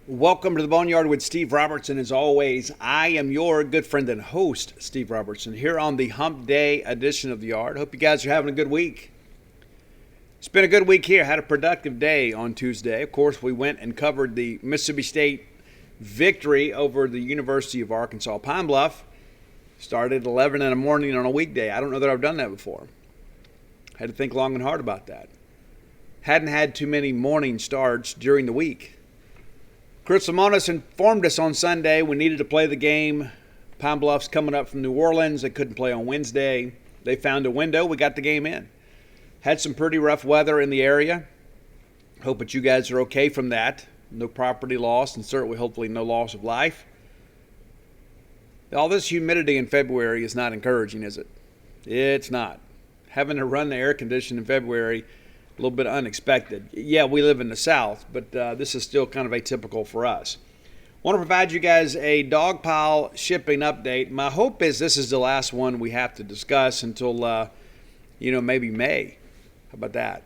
Welcome to the Boneyard with Steve Robertson. As always, I am your good friend and host, Steve Robertson, here on the Hump Day edition of the Yard. Hope you guys are having a good week. It's been a good week here. Had a productive day on Tuesday. Of course, we went and covered the Mississippi State victory over the University of Arkansas Pine Bluff. Started at 11 in the morning on a weekday. I don't know that I've done that before. Had to think long and hard about that. Hadn't had too many morning starts during the week. Chris Lamonis informed us on Sunday we needed to play the game. Pine Bluff's coming up from New Orleans. They couldn't play on Wednesday. They found a window. We got the game in. Had some pretty rough weather in the area. Hope that you guys are okay from that. No property loss and certainly hopefully no loss of life. All this humidity in February is not encouraging, is it? It's not. Having to run the air conditioner in February, a little bit unexpected. Yeah, we live in the South, but this is still kind of atypical for us. Want to provide you guys a dog pile shipping update. My hope is this is the last one we have to discuss until, maybe May. How about that?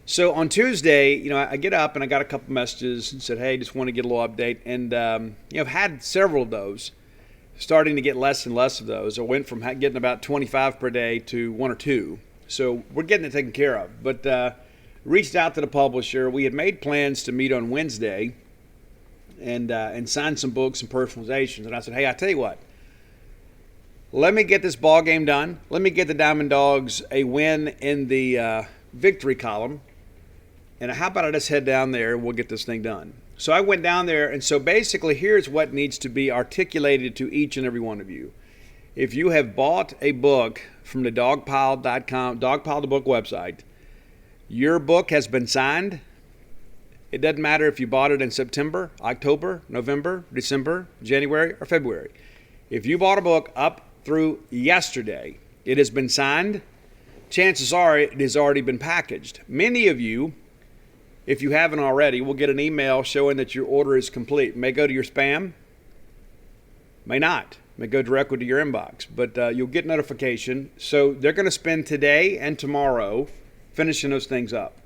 So on Tuesday, I get up and I got a couple messages and said, hey, just want to get a little update. And, I've had several of those, starting to get less and less of those. I went from getting about 25 per day to one or two. So we're getting it taken care of. But reached out to the publisher. We had made plans to meet on Wednesday and sign some books and personalizations. And I said, hey, I tell you what. Let me get this ball game done. Let me get the Diamond Dogs a win in the victory column. And how about I just head down there and we'll get this thing done. So I went down there. And so basically here's what needs to be articulated to each and every one of you. If you have bought a book from the dogpile.com, Dogpile the book website, your book has been signed. It doesn't matter if you bought it in September, October, November, December, January, or February. If you bought a book up through yesterday, it has been signed. Chances are it has already been packaged. Many of you, if you haven't already, will get an email showing that your order is complete. It may go to your spam, may not. May go directly to your inbox, but you'll get notification. So they're going to spend today and tomorrow finishing those things up.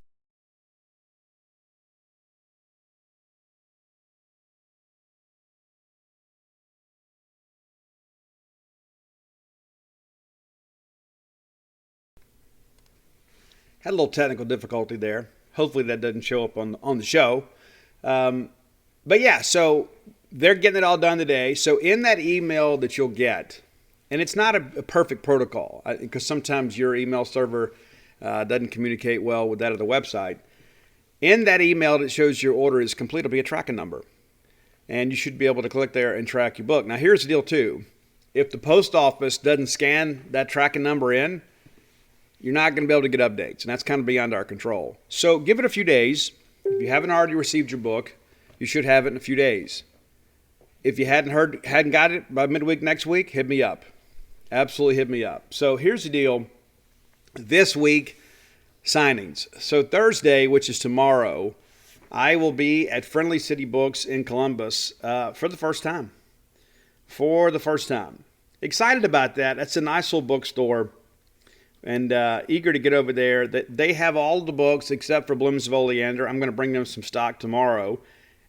Had a little technical difficulty there. Hopefully that doesn't show up on the show. But yeah, so they're getting it all done today. So in that email that you'll get, and it's not a perfect protocol because sometimes your email server doesn't communicate well with that of the website. In that email that shows your order is complete, will be a tracking number. And you should be able to click there and track your book. Now here's the deal too. If the post office doesn't scan that tracking number in, you're not going to be able to get updates. And that's kind of beyond our control. So give it a few days. If you haven't already received your book, you should have it in a few days. If you hadn't got it by midweek next week, hit me up. Absolutely hit me up. So here's the deal. This week, signings. So Thursday, which is tomorrow, I will be at Friendly City Books in Columbus for the first time. For the first time. Excited about that. That's a nice little bookstore. And eager to get over there. They have all the books except for Blooms of Oleander. I'm going to bring them some stock tomorrow.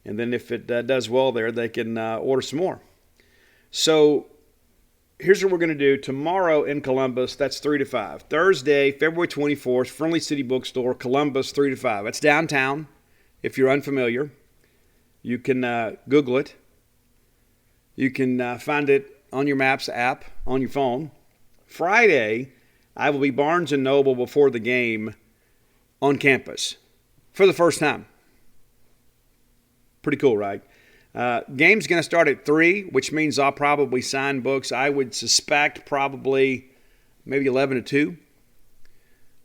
And then if it does well there, they can order some more. So here's what we're going to do. Tomorrow in Columbus, that's 3 to 5. Thursday, February 24th, Friendly City Bookstore, Columbus, 3 to 5. That's downtown. If you're unfamiliar, you can Google it. You can find it on your Maps app on your phone. Friday, I will be Barnes & Noble before the game on campus for the first time. Pretty cool, right? Game's going to start at 3, which means I'll probably sign books. I would suspect probably maybe 11 to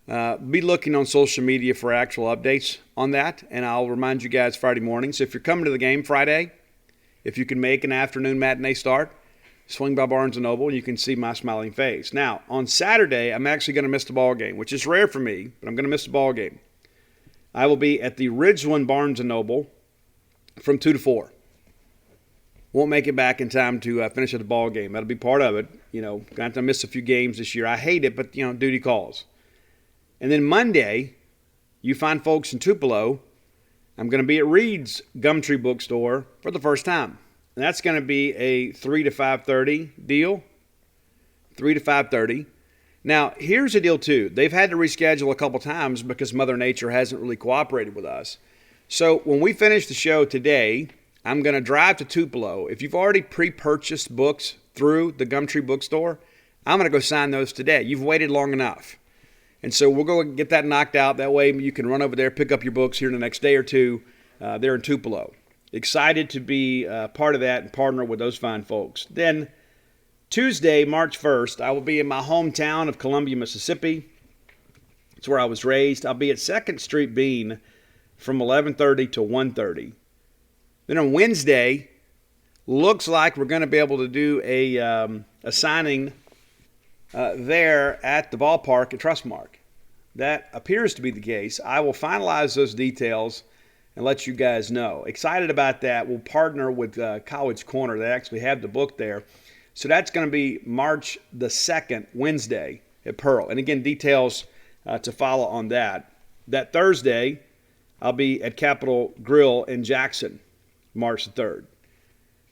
2. Be looking on social media for actual updates on that, and I'll remind you guys Friday morning. So if you're coming to the game Friday, if you can make an afternoon matinee start, swing by Barnes & Noble, and you can see my smiling face. Now, on Saturday, I'm actually going to miss the ball game, which is rare for me, but I'm going to miss the ball game. I will be at the Ridgeland Barnes & Noble from 2 to 4. Won't make it back in time to finish at the ball game. That'll be part of it. Going to have to miss a few games this year. I hate it, but, duty calls. And then Monday, you find folks in Tupelo I'm going to be at Reed's Gumtree Bookstore for the first time. And that's going to be a 3 to 5:30 deal. 3 to 5:30. Now, here's the deal, too. They've had to reschedule a couple times because Mother Nature hasn't really cooperated with us. So when we finish the show today, I'm going to drive to Tupelo. If you've already pre-purchased books through the Gumtree Bookstore, I'm going to go sign those today. You've waited long enough. And so we'll go get that knocked out. That way you can run over there, pick up your books here in the next day or two there in Tupelo. Excited to be part of that and partner with those fine folks. Then Tuesday, March 1st, I will be in my hometown of Columbia, Mississippi. It's where I was raised. I'll be at 2nd Street Bean from 11:30 to 1:30. Then on Wednesday, looks like we're going to be able to do a signing there at the ballpark at Trustmark. That appears to be the case. I will finalize those details and let you guys know. Excited about that. We'll partner with College Corner. They actually have the book there. So that's going to be March the 2nd, Wednesday at Pearl. And again, details to follow on that. That Thursday, I'll be at Capitol Grill in Jackson, March the 3rd.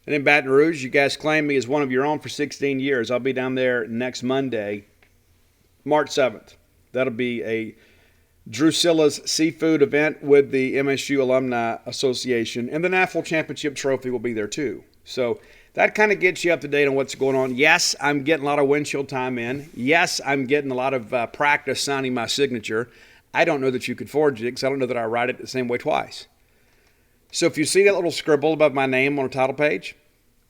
And in Baton Rouge, you guys claimed me as one of your own for 16 years. I'll be down there next Monday, March 7th. That'll be a Drusilla's seafood event with the MSU Alumni Association. And the NAFL Championship Trophy will be there too. So that kind of gets you up to date on what's going on. Yes, I'm getting a lot of windshield time in. Yes, I'm getting a lot of practice signing my signature. I don't know that you could forge it because I don't know that I write it the same way twice. So if you see that little scribble above my name on a title page,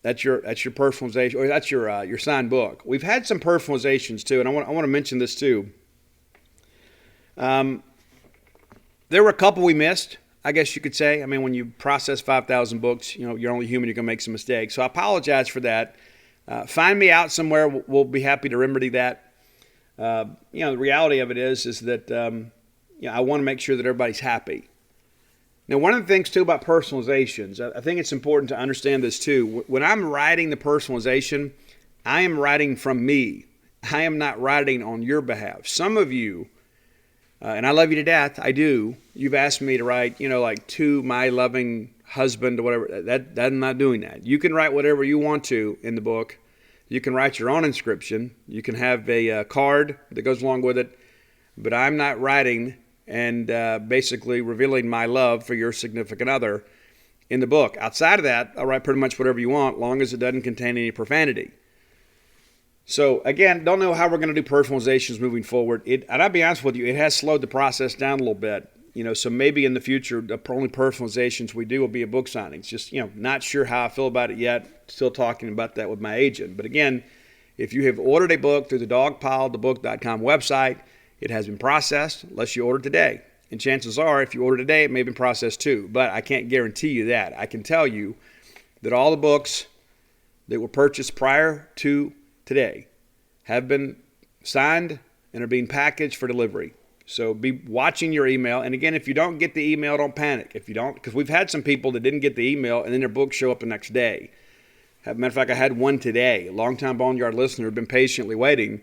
that's your personalization, or that's your signed book. We've had some personalizations too, and I want to mention this too. There were a couple we missed, I guess you could say. I mean, when you process 5,000 books, you're only human. You're going to make some mistakes. So I apologize for that. Find me out somewhere. We'll be happy to remedy that. The reality of it is that I want to make sure that everybody's happy. Now, one of the things, too, about personalizations, I think it's important to understand this, too. When I'm writing the personalization, I am writing from me. I am not writing on your behalf. Some of you, and I love you to death, I do, you've asked me to write, like to my loving husband or whatever. That I'm not doing that. You can write whatever you want to in the book. You can write your own inscription. You can have a card that goes along with it. But I'm not writing and basically revealing my love for your significant other in the book. Outside of that, I'll write pretty much whatever you want, long as it doesn't contain any profanity. So, again, don't know how we're going to do personalizations moving forward. And I'll be honest with you, it has slowed the process down a little bit. So maybe in the future, the only personalizations we do will be a book signing. It's just, not sure how I feel about it yet. Still talking about that with my agent. But again, if you have ordered a book through the dogpilethebook.com website, it has been processed unless you order today. And chances are, if you order today, it may have been processed too. But I can't guarantee you that. I can tell you that all the books that were purchased prior to today have been signed and are being packaged for delivery. So be watching your email. And again, if you don't get the email, don't panic. If you don't, because we've had some people that didn't get the email and then their books show up the next day. As a matter of fact, I had one today, a longtime Boneyard listener who had been patiently waiting.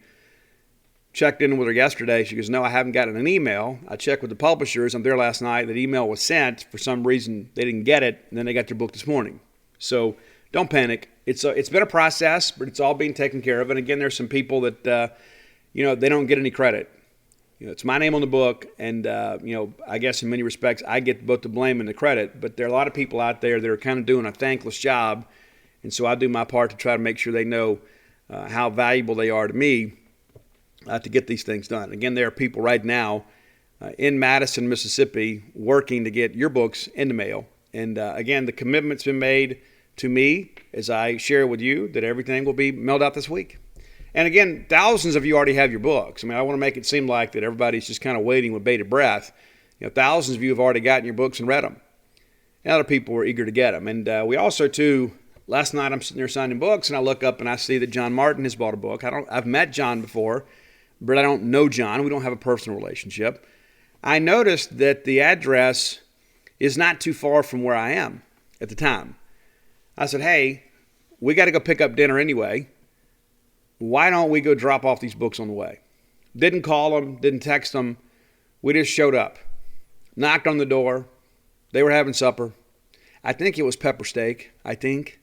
Checked in with her yesterday. She goes, no, I haven't gotten an email. I checked with the publishers. I'm there last night. That email was sent. For some reason, they didn't get it. And then they got their book this morning. So don't panic. It's been a process, but it's all being taken care of. And again, there's some people that, they don't get any credit. It's my name on the book. And, I guess in many respects, I get both the blame and the credit. But there are a lot of people out there that are kind of doing a thankless job. And so I do my part to try to make sure they know how valuable they are to me. To get these things done. Again, there are people right now in Madison, Mississippi, working to get your books in the mail. And again, the commitment's been made to me as I share with you that everything will be mailed out this week. And again, thousands of you already have your books. I mean, I want to make it seem like that everybody's just kind of waiting with bated breath. Thousands of you have already gotten your books and read them. And other people were eager to get them. And we also, too, last night I'm sitting there signing books, and I look up and I see that John Martin has bought a book. I've met John before, but I don't know John. We don't have a personal relationship. I noticed that the address is not too far from where I am at the time. I said, hey, we got to go pick up dinner anyway. Why don't we go drop off these books on the way? Didn't call them, didn't text them. We just showed up, knocked on the door, They were having supper. I think it was pepper steak. I think.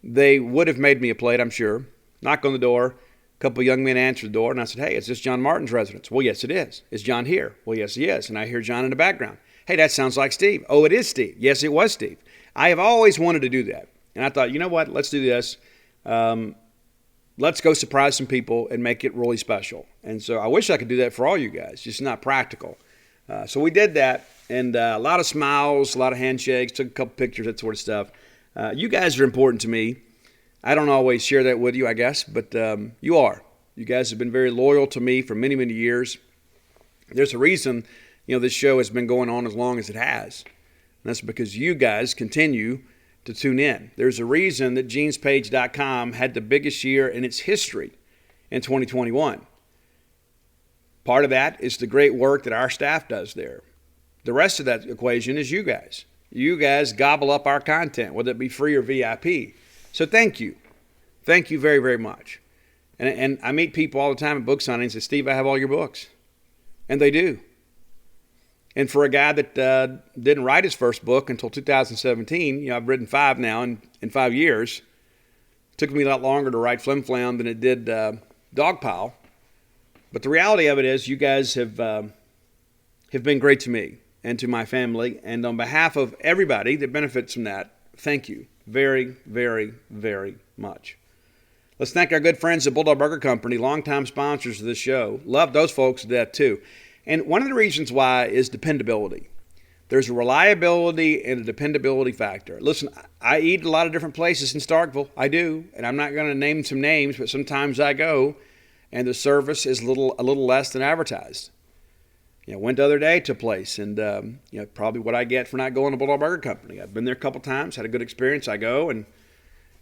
They would have made me a plate, I'm sure. Knock on the door. A couple of young men answered the door, and I said, hey, is this John Martin's residence? Well, yes, it is. Is John here? Well, yes, he is. And I hear John in the background. Hey, that sounds like Steve. Oh, it is Steve. Yes, it was Steve. I have always wanted to do that. And I thought, you know what? Let's do this. Let's go surprise some people and make it really special. And so I wish I could do that for all you guys. Just not practical. So we did that, and a lot of smiles, a lot of handshakes, took a couple pictures, that sort of stuff. You guys are important to me. I don't always share that with you, I guess, but you are. You guys have been very loyal to me for many, many years. There's a reason, this show has been going on as long as it has. And that's because you guys continue to tune in. There's a reason that genespage.com had the biggest year in its history in 2021. Part of that is the great work that our staff does there. The rest of that equation is you guys. You guys gobble up our content, whether it be free or VIP. So thank you. Thank you very, very much. And I meet people all the time at book signings and say, Steve, I have all your books. And they do. And for a guy that didn't write his first book until 2017, I've written 5 now in 5 years. It took me a lot longer to write Flim Flam than it did Dogpile. But the reality of it is you guys have been great to me and to my family. And on behalf of everybody that benefits from that, thank you very, very, very much. Let's thank our good friends at Bulldog Burger Company, longtime sponsors of this show. Love those folks to death, too. And one of the reasons why is dependability. There's a reliability and a dependability factor. Listen, I eat a lot of different places in Starkville. I do. And I'm not going to name some names, but sometimes I go and the service is a little less than advertised. Went the other day to a place and, probably what I get for not going to Bulldog Burger Company. I've been there a couple times, had a good experience. I go and,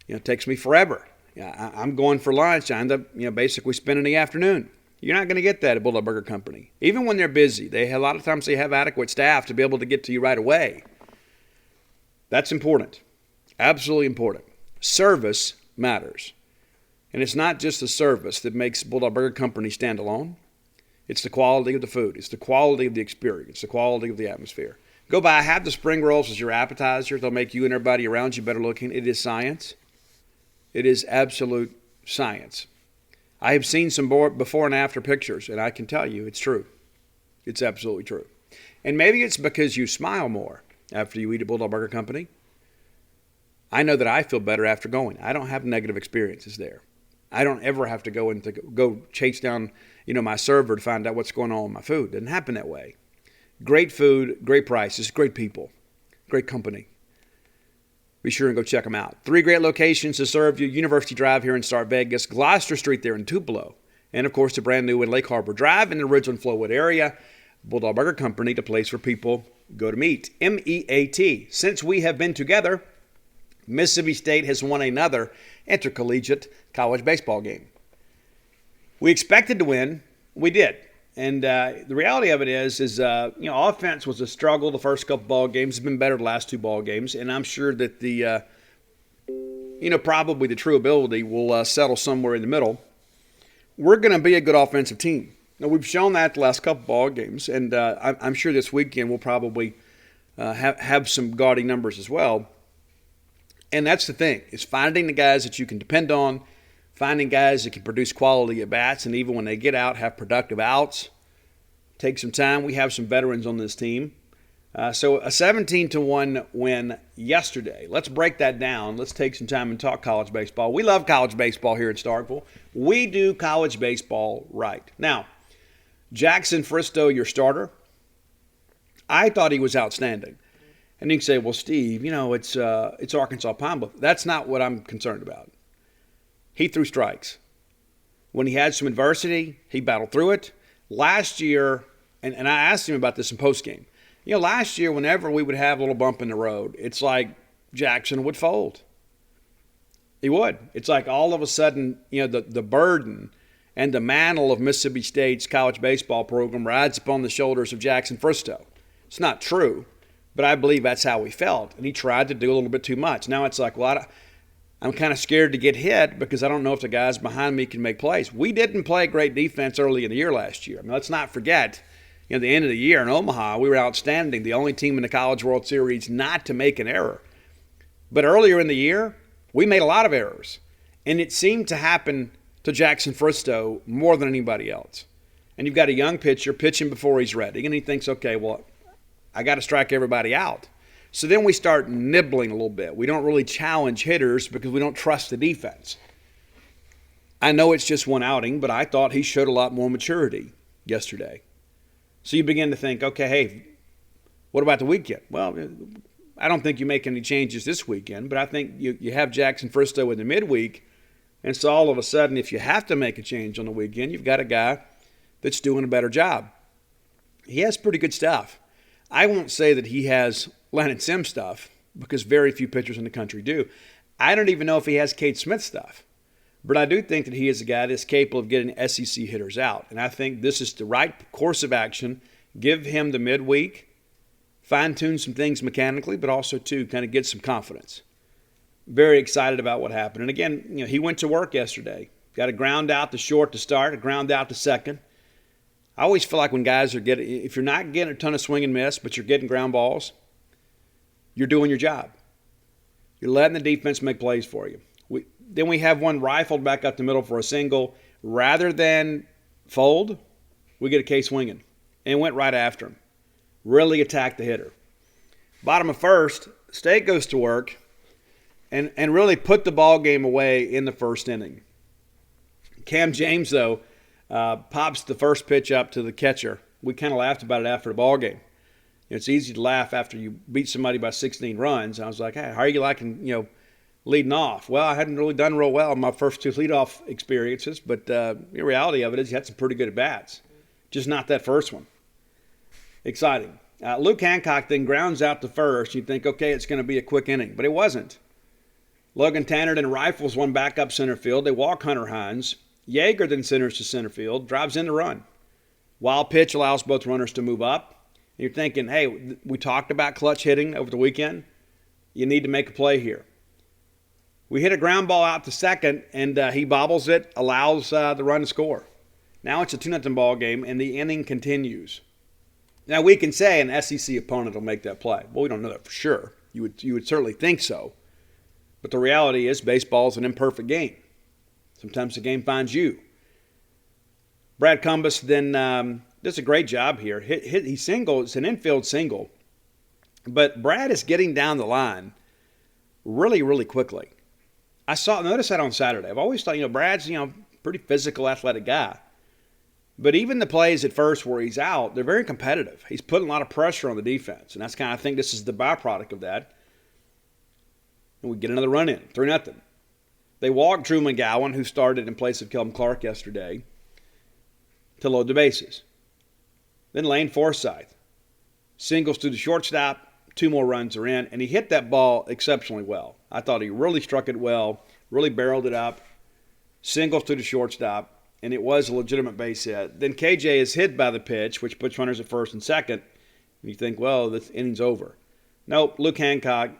it takes me forever. I'm going for lunch. I end up, basically spending the afternoon. You're not going to get that at Bulldog Burger Company. Even when they're busy, a lot of times they have adequate staff to be able to get to you right away. That's important. Absolutely important. Service matters. And it's not just the service that makes Bulldog Burger Company stand alone. It's the quality of the food. It's the quality of the experience, the quality of the atmosphere. Go by, have the spring rolls as your appetizer. They'll make you and everybody around you better looking. It is science. It is absolute science. I have seen some before and after pictures, and I can tell you it's true. It's absolutely true. And maybe it's because you smile more after you eat at Bulldog Burger Company. I know that I feel better after going. I don't have negative experiences there. I don't ever have to go chase down, my server to find out what's going on with my food. It doesn't happen that way. Great food, great prices, great people, great company. Be sure and go check them out. 3 great locations to serve you. University Drive here in Star Vegas, Gloucester Street there in Tupelo, and of course the brand new in Lake Harbor Drive in the Ridgeland Flowood area. Bulldog Burger Company, the place where people go to meet. MEAT. Since we have been together, Mississippi State has won another intercollegiate college baseball game. We expected to win. We did. And the reality of it is offense was a struggle the first couple ball games. It's been better the last 2 ball games. And I'm sure that probably the true ability will settle somewhere in the middle. We're going to be a good offensive team. Now, we've shown that the last couple ball games. And I'm sure this weekend we'll probably have some gaudy numbers as well. And that's the thing, is finding the guys that you can depend on, finding guys that can produce quality at bats, and even when they get out, have productive outs. Take some time. We have some veterans on this team. So a 17-1 win yesterday. Let's break that down. Let's take some time and talk college baseball. We love college baseball here in Starkville. We do college baseball right. Now, Jackson Fristo, your starter, I thought he was outstanding. And you can say, well, Steve, it's Arkansas Pine Bluff. That's not what I'm concerned about. He threw strikes. When he had some adversity, he battled through it. Last year, and I asked him about this in postgame, last year whenever we would have a little bump in the road, it's like Jackson would fold. He would. It's like all of a sudden, the burden and the mantle of Mississippi State's college baseball program rides upon the shoulders of Jackson Fristo. It's not true, but I believe that's how he felt. And he tried to do a little bit too much. Now it's like, well, I'm kind of scared to get hit because I don't know if the guys behind me can make plays. We didn't play great defense early in the year last year. Let's not forget, At the end of the year in Omaha, we were outstanding, the only team in the College World Series not to make an error. But earlier in the year, we made a lot of errors. And it seemed to happen to Jackson Fristo more than anybody else. And you've got a young pitcher pitching before he's ready, and he thinks, okay, well, I got to strike everybody out. So then we start nibbling a little bit. We don't really challenge hitters because we don't trust the defense. I know it's just one outing, but I thought he showed a lot more maturity yesterday. So you begin to think, okay, hey, what about the weekend? Well, I don't think you make any changes this weekend, but I think you have Jackson Fristo in the midweek, and so all of a sudden, if you have to make a change on the weekend, you've got a guy that's doing a better job. He has pretty good stuff. I won't say that he has Lennon Sim stuff because very few pitchers in the country do. I don't even know if he has Cade Smith stuff. But I do think that he is a guy that's capable of getting SEC hitters out. And I think this is the right course of action. Give him the midweek, fine-tune some things mechanically, but also, too, kind of get some confidence. Very excited about what happened. And again, he went to work yesterday. Got a ground out to short to start, a ground out to second. I always feel like when guys are getting, if you're not getting a ton of swing and miss, but you're getting ground balls, you're doing your job. You're letting the defense make plays for you. Then we have one rifled back up the middle for a single. Rather than fold, we get a K swinging. And went right after him. Really attacked the hitter. Bottom of first, State goes to work and really put the ball game away in the first inning. Cam James, though, pops the first pitch up to the catcher. We kind of laughed about it after the ball game. It's easy to laugh after you beat somebody by 16 runs. I was like, hey, how are you liking, leading off? Well, I hadn't really done real well in my first two leadoff experiences, but the reality of it is you had some pretty good at-bats. Just not that first one. Exciting. Luke Hancock then grounds out to first. You think, okay, it's going to be a quick inning, but it wasn't. Logan Tanner then rifles one back up center field. They walk Hunter Hines. Yeager then centers to center field, drives in the run. Wild pitch allows both runners to move up. You're thinking, hey, we talked about clutch hitting over the weekend. You need to make a play here. We hit a ground ball out to second, and he bobbles it, allows the run to score. Now it's a 2-0 ball game, and the inning continues. Now we can say an SEC opponent will make that play. Well, we don't know that for sure. You would certainly think so. But the reality is baseball is an imperfect game. Sometimes the game finds you. Brad Cumbus then does a great job here. He single. It's an infield single. But Brad is getting down the line really, really quickly. Notice that on Saturday. I've always thought, Brad's, pretty physical, athletic guy. But even the plays at first where he's out, they're very competitive. He's putting a lot of pressure on the defense. And I think this is the byproduct of that. And we get another run in, 3-0. They walked Drew McGowan, who started in place of Kelvin Clark yesterday, to load the bases. Then Lane Forsythe singles to the shortstop. 2 more runs are in, and he hit that ball exceptionally well. I thought he really struck it well, really barreled it up, singles to the shortstop, and it was a legitimate base hit. Then KJ is hit by the pitch, which puts runners at first and second, and you think, well, this inning's over. Nope, Luke Hancock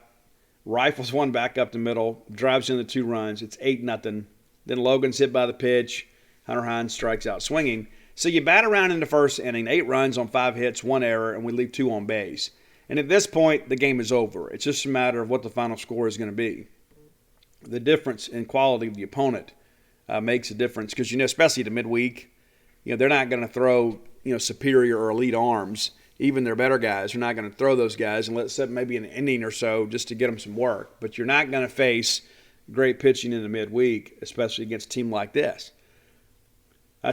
rifles one back up the middle, drives in the 2 runs. It's 8-0. Then Logan's hit by the pitch. Hunter Hines strikes out swinging. So you bat around in the first inning, 8 runs on 5 hits, 1 error, and we leave 2 on base. And at this point, the game is over. It's just a matter of what the final score is going to be. The difference in quality of the opponent makes a difference because, especially the midweek, they're not going to throw, superior or elite arms. Even their better guys are not going to throw those guys and let set maybe an inning or so just to get them some work. But you're not going to face great pitching in the midweek, especially against a team like this.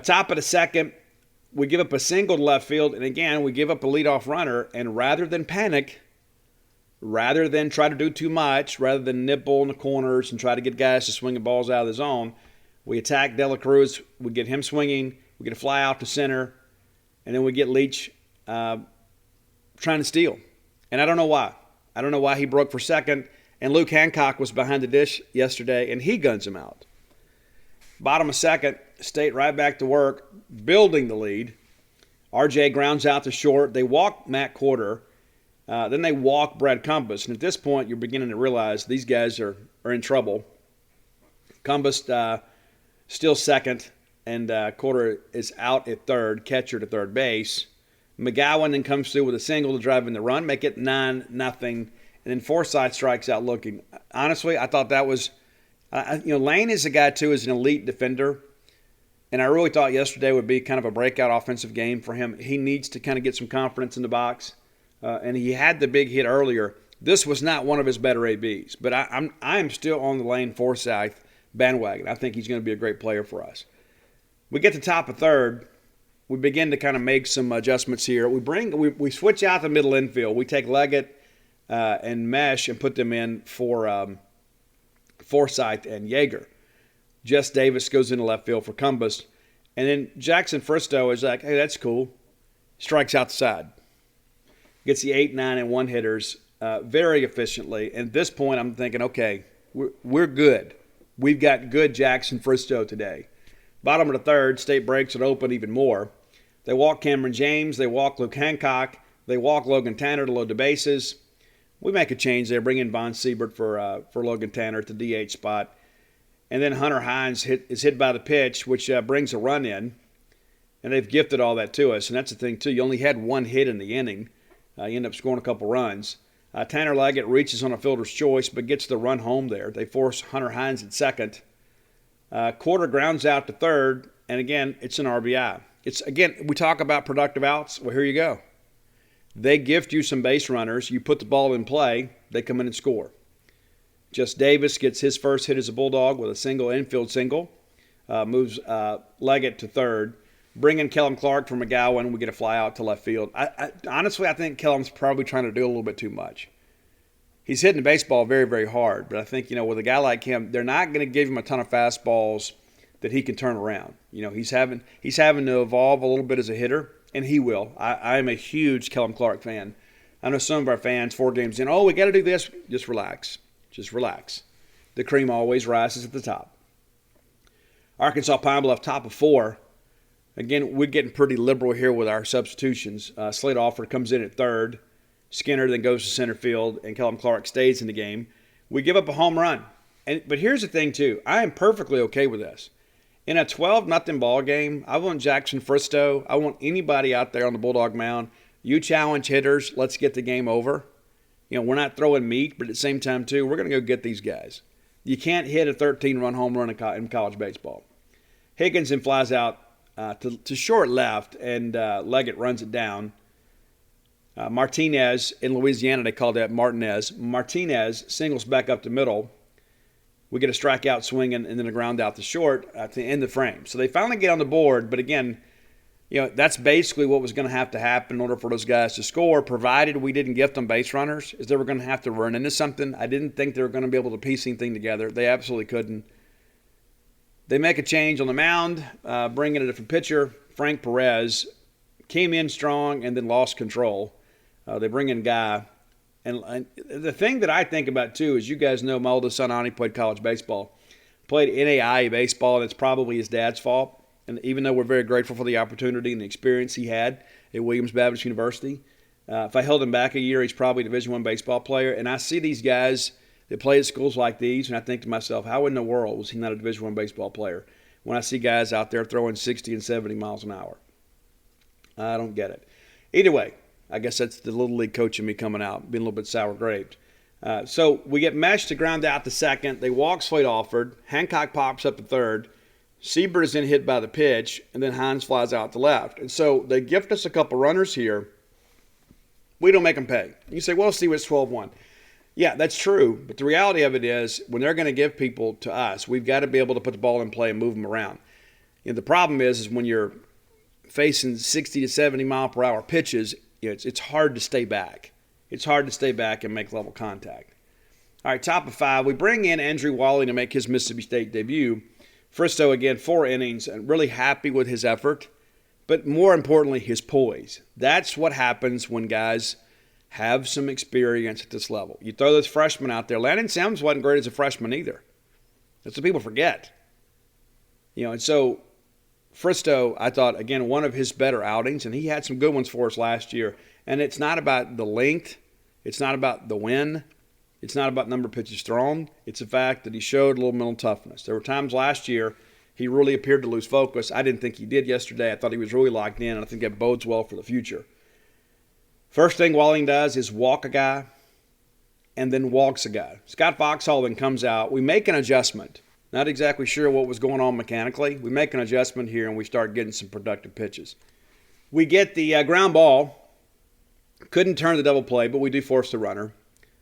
Top of the second, we give up a single to left field, and again, we give up a leadoff runner, and rather than panic, rather than try to do too much, rather than nibble in the corners and try to get guys to swing the balls out of the zone, we attack Dela Cruz, we get him swinging, we get a fly out to center, and then we get Leach trying to steal. And I don't know why. I don't know why he broke for second, and Luke Hancock was behind the dish yesterday, and he guns him out. Bottom of second, State right back to work, building the lead. RJ grounds out to short. They walk Matt Corder. Then they walk Brad Cumbus. And at this point, you're beginning to realize these guys are in trouble. Cumbus still second, and Corder is out at third, catcher to third base. McGowan then comes through with a single to drive in the run, make it 9-0. And then Forsythe strikes out looking. Honestly, I thought that was, Lane is a guy, too, is an elite defender. And I really thought yesterday would be kind of a breakout offensive game for him. He needs to kind of get some confidence in the box. And he had the big hit earlier. This was not one of his better ABs. But I am still on the Lane Forsythe bandwagon. I think he's going to be a great player for us. We get to top of third. We begin to kind of make some adjustments here. We switch out the middle infield. We take Leggett and Mesh and put them in for Forsythe and Yeager. Jess Davis goes into left field for Cumbus. And then Jackson Fristo is like, hey, that's cool. Strikes out the side. Gets the 8, 9, and 1 hitters very efficiently. And at this point, I'm thinking, okay, we're good. We've got good Jackson Fristo today. Bottom of the third, State breaks it open even more. They walk Cameron James. They walk Luke Hancock. They walk Logan Tanner to load the bases. We make a change there, bring in Von Siebert for Logan Tanner at the DH spot. And then Hunter Hines is hit by the pitch, which brings a run in. And they've gifted all that to us. And that's the thing, too. You only had one hit in the inning. You end up scoring a couple runs. Tanner Leggett reaches on a fielder's choice, but gets the run home there. They force Hunter Hines at second. Quarter grounds out to third, and again, it's an RBI. We talk about productive outs. Well, here you go. They gift you some base runners. You put the ball in play. They come in and score. Jess Davis gets his first hit as a Bulldog with a single infield single. Moves Leggett to third. Bring in Kellum Clark from McGowan. We get a fly out to left field. Honestly, I think Kellum's probably trying to do a little bit too much. He's hitting the baseball very, very hard. But I think, with a guy like him, they're not going to give him a ton of fastballs that he can turn around. He's having to evolve a little bit as a hitter, and he will. I am a huge Kellum Clark fan. I know some of our fans, 4 games in, we got to do this. Just relax. Just relax. The cream always rises at the top. Arkansas Pine Bluff, top of 4. Again, we're getting pretty liberal here with our substitutions. Slade Alford comes in at third. Skinner then goes to center field, and Kellum Clark stays in the game. We give up a home run. But here's the thing, too. I am perfectly okay with this. In a 12-0 ball game, I want Jackson Fristo. I want anybody out there on the Bulldog mound. You challenge hitters. Let's get the game over. We're not throwing meat, but at the same time, too, we're going to go get these guys. You can't hit a 13-run home run in college baseball. Higgins then flies out to short left, and Leggett runs it down. Martinez, in Louisiana, they call that Martinez. Martinez singles back up the middle. We get a strikeout swinging and then a ground out to short to end the frame. So they finally get on the board, but again, that's basically what was going to have to happen in order for those guys to score, provided we didn't gift them base runners, is they were going to have to run into something. I didn't think they were going to be able to piece anything together. They absolutely couldn't. They make a change on the mound, bring in a different pitcher. Frank Perez came in strong and then lost control. They bring in Guy. And the thing that I think about, too, is you guys know my oldest son, Ani, played college baseball. Played NAIA baseball, and it's probably his dad's fault. And even though we're very grateful for the opportunity and the experience he had at Williams Baptist University, if I held him back a year, he's probably a Division I baseball player. And I see these guys that play at schools like these, and I think to myself, how in the world was he not a Division I baseball player when I see guys out there throwing 60 and 70 miles an hour? I don't get it. Either way, I guess that's the little league coach in me coming out, being a little bit sour-graped. So we get Mesh to ground out to second. They walk Slade Alford. Hancock pops up to third. Siebert is then hit by the pitch, and then Hines flies out to left. And so they gift us a couple runners here. We don't make them pay. You say, well, Steve, it's 12-1. Yeah, that's true. But the reality of it is when they're going to give people to us, we've got to be able to put the ball in play and move them around. The problem is when you're facing 60 to 70 mile per hour pitches, it's hard to stay back. It's hard to stay back and make level contact. All right, top of 5. We bring in Andrew Wally to make his Mississippi State debut. Fristo, again, 4 innings, and really happy with his effort, but more importantly, his poise. That's what happens when guys have some experience at this level. You throw those freshmen out there. Landon Sims wasn't great as a freshman either. That's what people forget. And so Fristo, I thought, again, one of his better outings, and he had some good ones for us last year. And it's not about the length. It's not about the win. It's not about number of pitches thrown. It's the fact that he showed a little mental toughness. There were times last year he really appeared to lose focus. I didn't think he did yesterday. I thought he was really locked in, and I think that bodes well for the future. First thing Walling does is walk a guy and then walks a guy. Scott Foxhall then comes out. We make an adjustment. Not exactly sure what was going on mechanically. We make an adjustment here and we start getting some productive pitches. We get the ground ball. Couldn't turn the double play, but we do force the runner.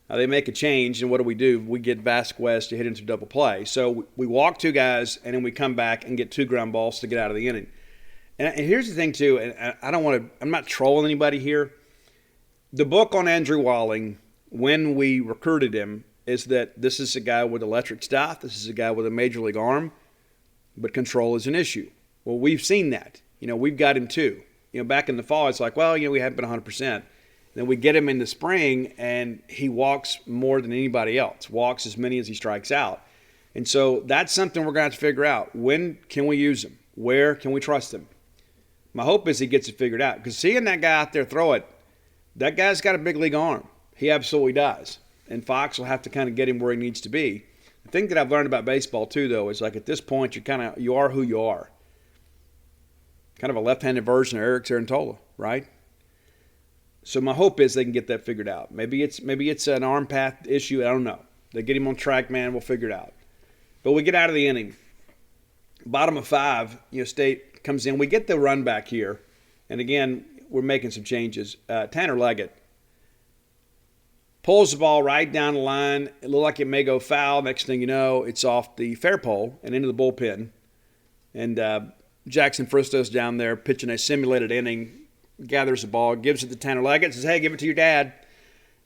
They make a change, and what do? We get Vasquez to hit into double play. So we walk 2 guys, and then we come back and get 2 ground balls to get out of the inning. And here's the thing, too, and I'm not trolling anybody here. The book on Andrew Walling, when we recruited him, is that this is a guy with electric stuff. This is a guy with a major league arm, but control is an issue. Well, we've seen that. We've got him too. Back in the fall, it's like, well, we haven't been 100%. Then we get him in the spring, and he walks more than anybody else, walks as many as he strikes out. And so that's something we're going to have to figure out. When can we use him? Where can we trust him? My hope is he gets it figured out, because seeing that guy out there throw it, that guy's got a big league arm. He absolutely does. And Fox will have to kind of get him where he needs to be. The thing that I've learned about baseball, too, though, is like at this point, you are who you are. Kind of a left-handed version of Eric Tarantola, right? So my hope is they can get that figured out. Maybe it's an arm path issue. I don't know. They get him on track, man. We'll figure it out. But we get out of the inning. Bottom of 5, State comes in. We get the run back here. And, again, we're making some changes. Tanner Leggett pulls the ball right down the line. It looked like it may go foul. Next thing you know, it's off the fair pole and into the bullpen. And Jackson Fristo's down there pitching a simulated inning, gathers the ball, gives it to Tanner Leggett, says, hey, give it to your dad.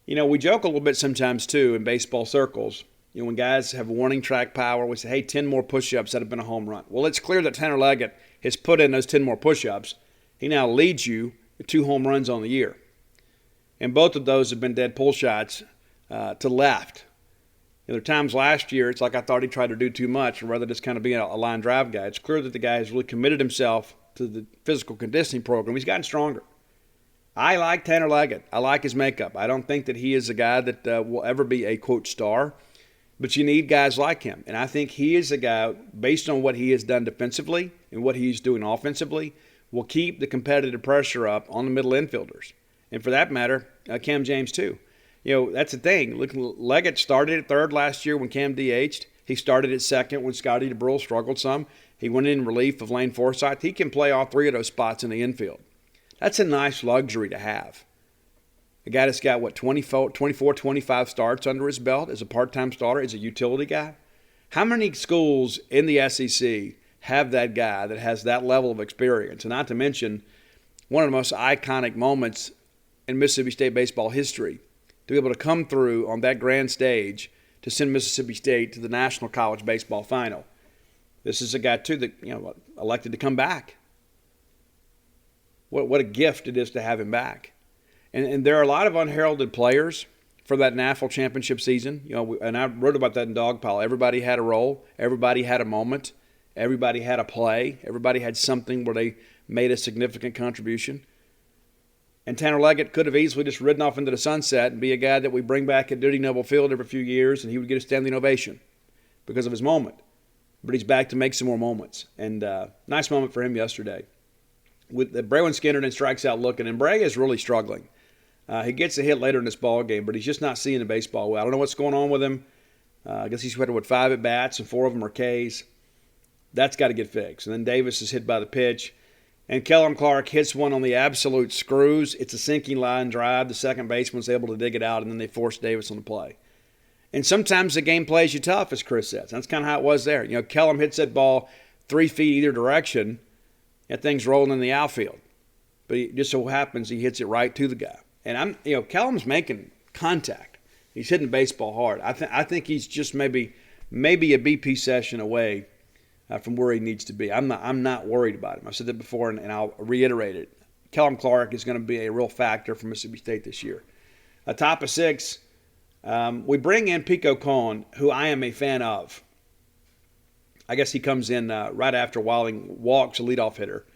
We joke a little bit sometimes, too, in baseball circles. When guys have warning track power, we say, hey, 10 more push-ups, that have been a home run. Well, it's clear that Tanner Leggett has put in those 10 more push-ups. He now leads you with 2 home runs on the year. And both of those have been dead pull shots to left. There were times last year, it's like I thought he tried to do too much, and rather just kind of being a line drive guy. It's clear that the guy has really committed himself to the physical conditioning program. He's gotten stronger. I like Tanner Leggett. I like his makeup. I don't think that he is a guy that will ever be a, quote, star. But you need guys like him. And I think he is a guy, based on what he has done defensively and what he's doing offensively, will keep the competitive pressure up on the middle infielders. And for that matter, Cam James too. That's the thing. Look, Leggett started at third last year when Cam DH'd. He started at second when Scotty DeBruhl struggled some. He went in relief of Lane Forsythe. He can play all 3 of those spots in the infield. That's a nice luxury to have. A guy that's got, 24, 25 starts under his belt as a part-time starter, as a utility guy. How many schools in the SEC have that guy that has that level of experience? And not to mention, one of the most iconic moments in Mississippi State baseball history, to be able to come through on that grand stage to send Mississippi State to the National College Baseball Final. This is a guy, too, that elected to come back. What a gift it is to have him back. And there are a lot of unheralded players for that NAFL championship season. And I wrote about that in Dogpile. Everybody had a role. Everybody had a moment. Everybody had a play. Everybody had something where they made a significant contribution. And Tanner Leggett could have easily just ridden off into the sunset and be a guy that we bring back at Duty Noble Field every few years, and he would get a standing ovation because of his moment. But he's back to make some more moments. And nice moment for him yesterday. With Braylon Skinner then strikes out looking, and Bray is really struggling. He gets a hit later in this ball game, but he's just not seeing the baseball well. I don't know what's going on with him. I guess he's had 5 at-bats, and 4 of them are Ks. That's got to get fixed. And then Davis is hit by the pitch. And Kellum Clark hits one on the absolute screws. It's a sinking line drive. The second baseman's able to dig it out, and then they force Davis on the play. And sometimes the game plays you tough, as Chris says. That's kind of how it was there. Kellum hits that ball 3 feet either direction, and thing's rolling in the outfield. But it just so happens he hits it right to the guy. And Kellum's making contact. He's hitting the baseball hard. I think he's just maybe a BP session away from where he needs to be. I'm not worried about him. I've said that before, and I'll reiterate it. Kellum Clark is going to be a real factor for Mississippi State this year. Top of 6, we bring in Pico Cohn, who I am a fan of. I guess he comes in right after Walling walks, a leadoff hitter.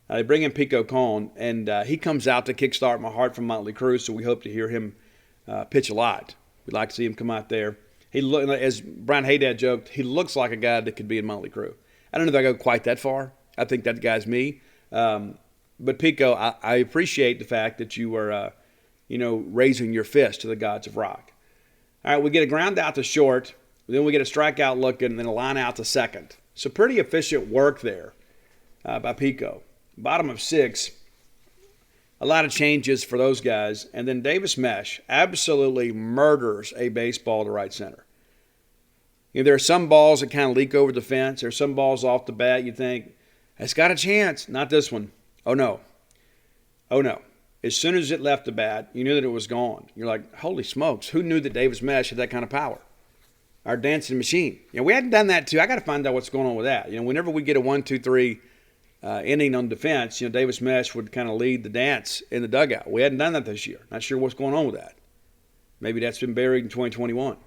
They bring in Pico Cohn, and he comes out to kickstart my heart from Motley Crue, so we hope to hear him pitch a lot. We'd like to see him come out there. As Brian Haydad joked, he looks like a guy that could be in Motley Crue. I don't know if I go quite that far. I think that guy's me. But Pico, I appreciate the fact that you were raising your fist to the gods of rock. All right, we get a ground out to short, then we get a strikeout looking, and then a line out to second. So pretty efficient work there by Pico. Bottom of 6, a lot of changes for those guys. And then Davis Mesh absolutely murders a baseball to right center. There are some balls that kind of leak over the fence. There are some balls off the bat you think, it's got a chance. Not this one. Oh, no. Oh, no. As soon as it left the bat, you knew that it was gone. You're like, holy smokes, who knew that Davis Mesh had that kind of power? Our dancing machine. We hadn't done that too. I got to find out what's going on with that. Whenever we get a 1, 2, 3 inning on defense, Davis Mesh would kind of lead the dance in the dugout. We hadn't done that this year. Not sure what's going on with that. Maybe that's been buried in 2021.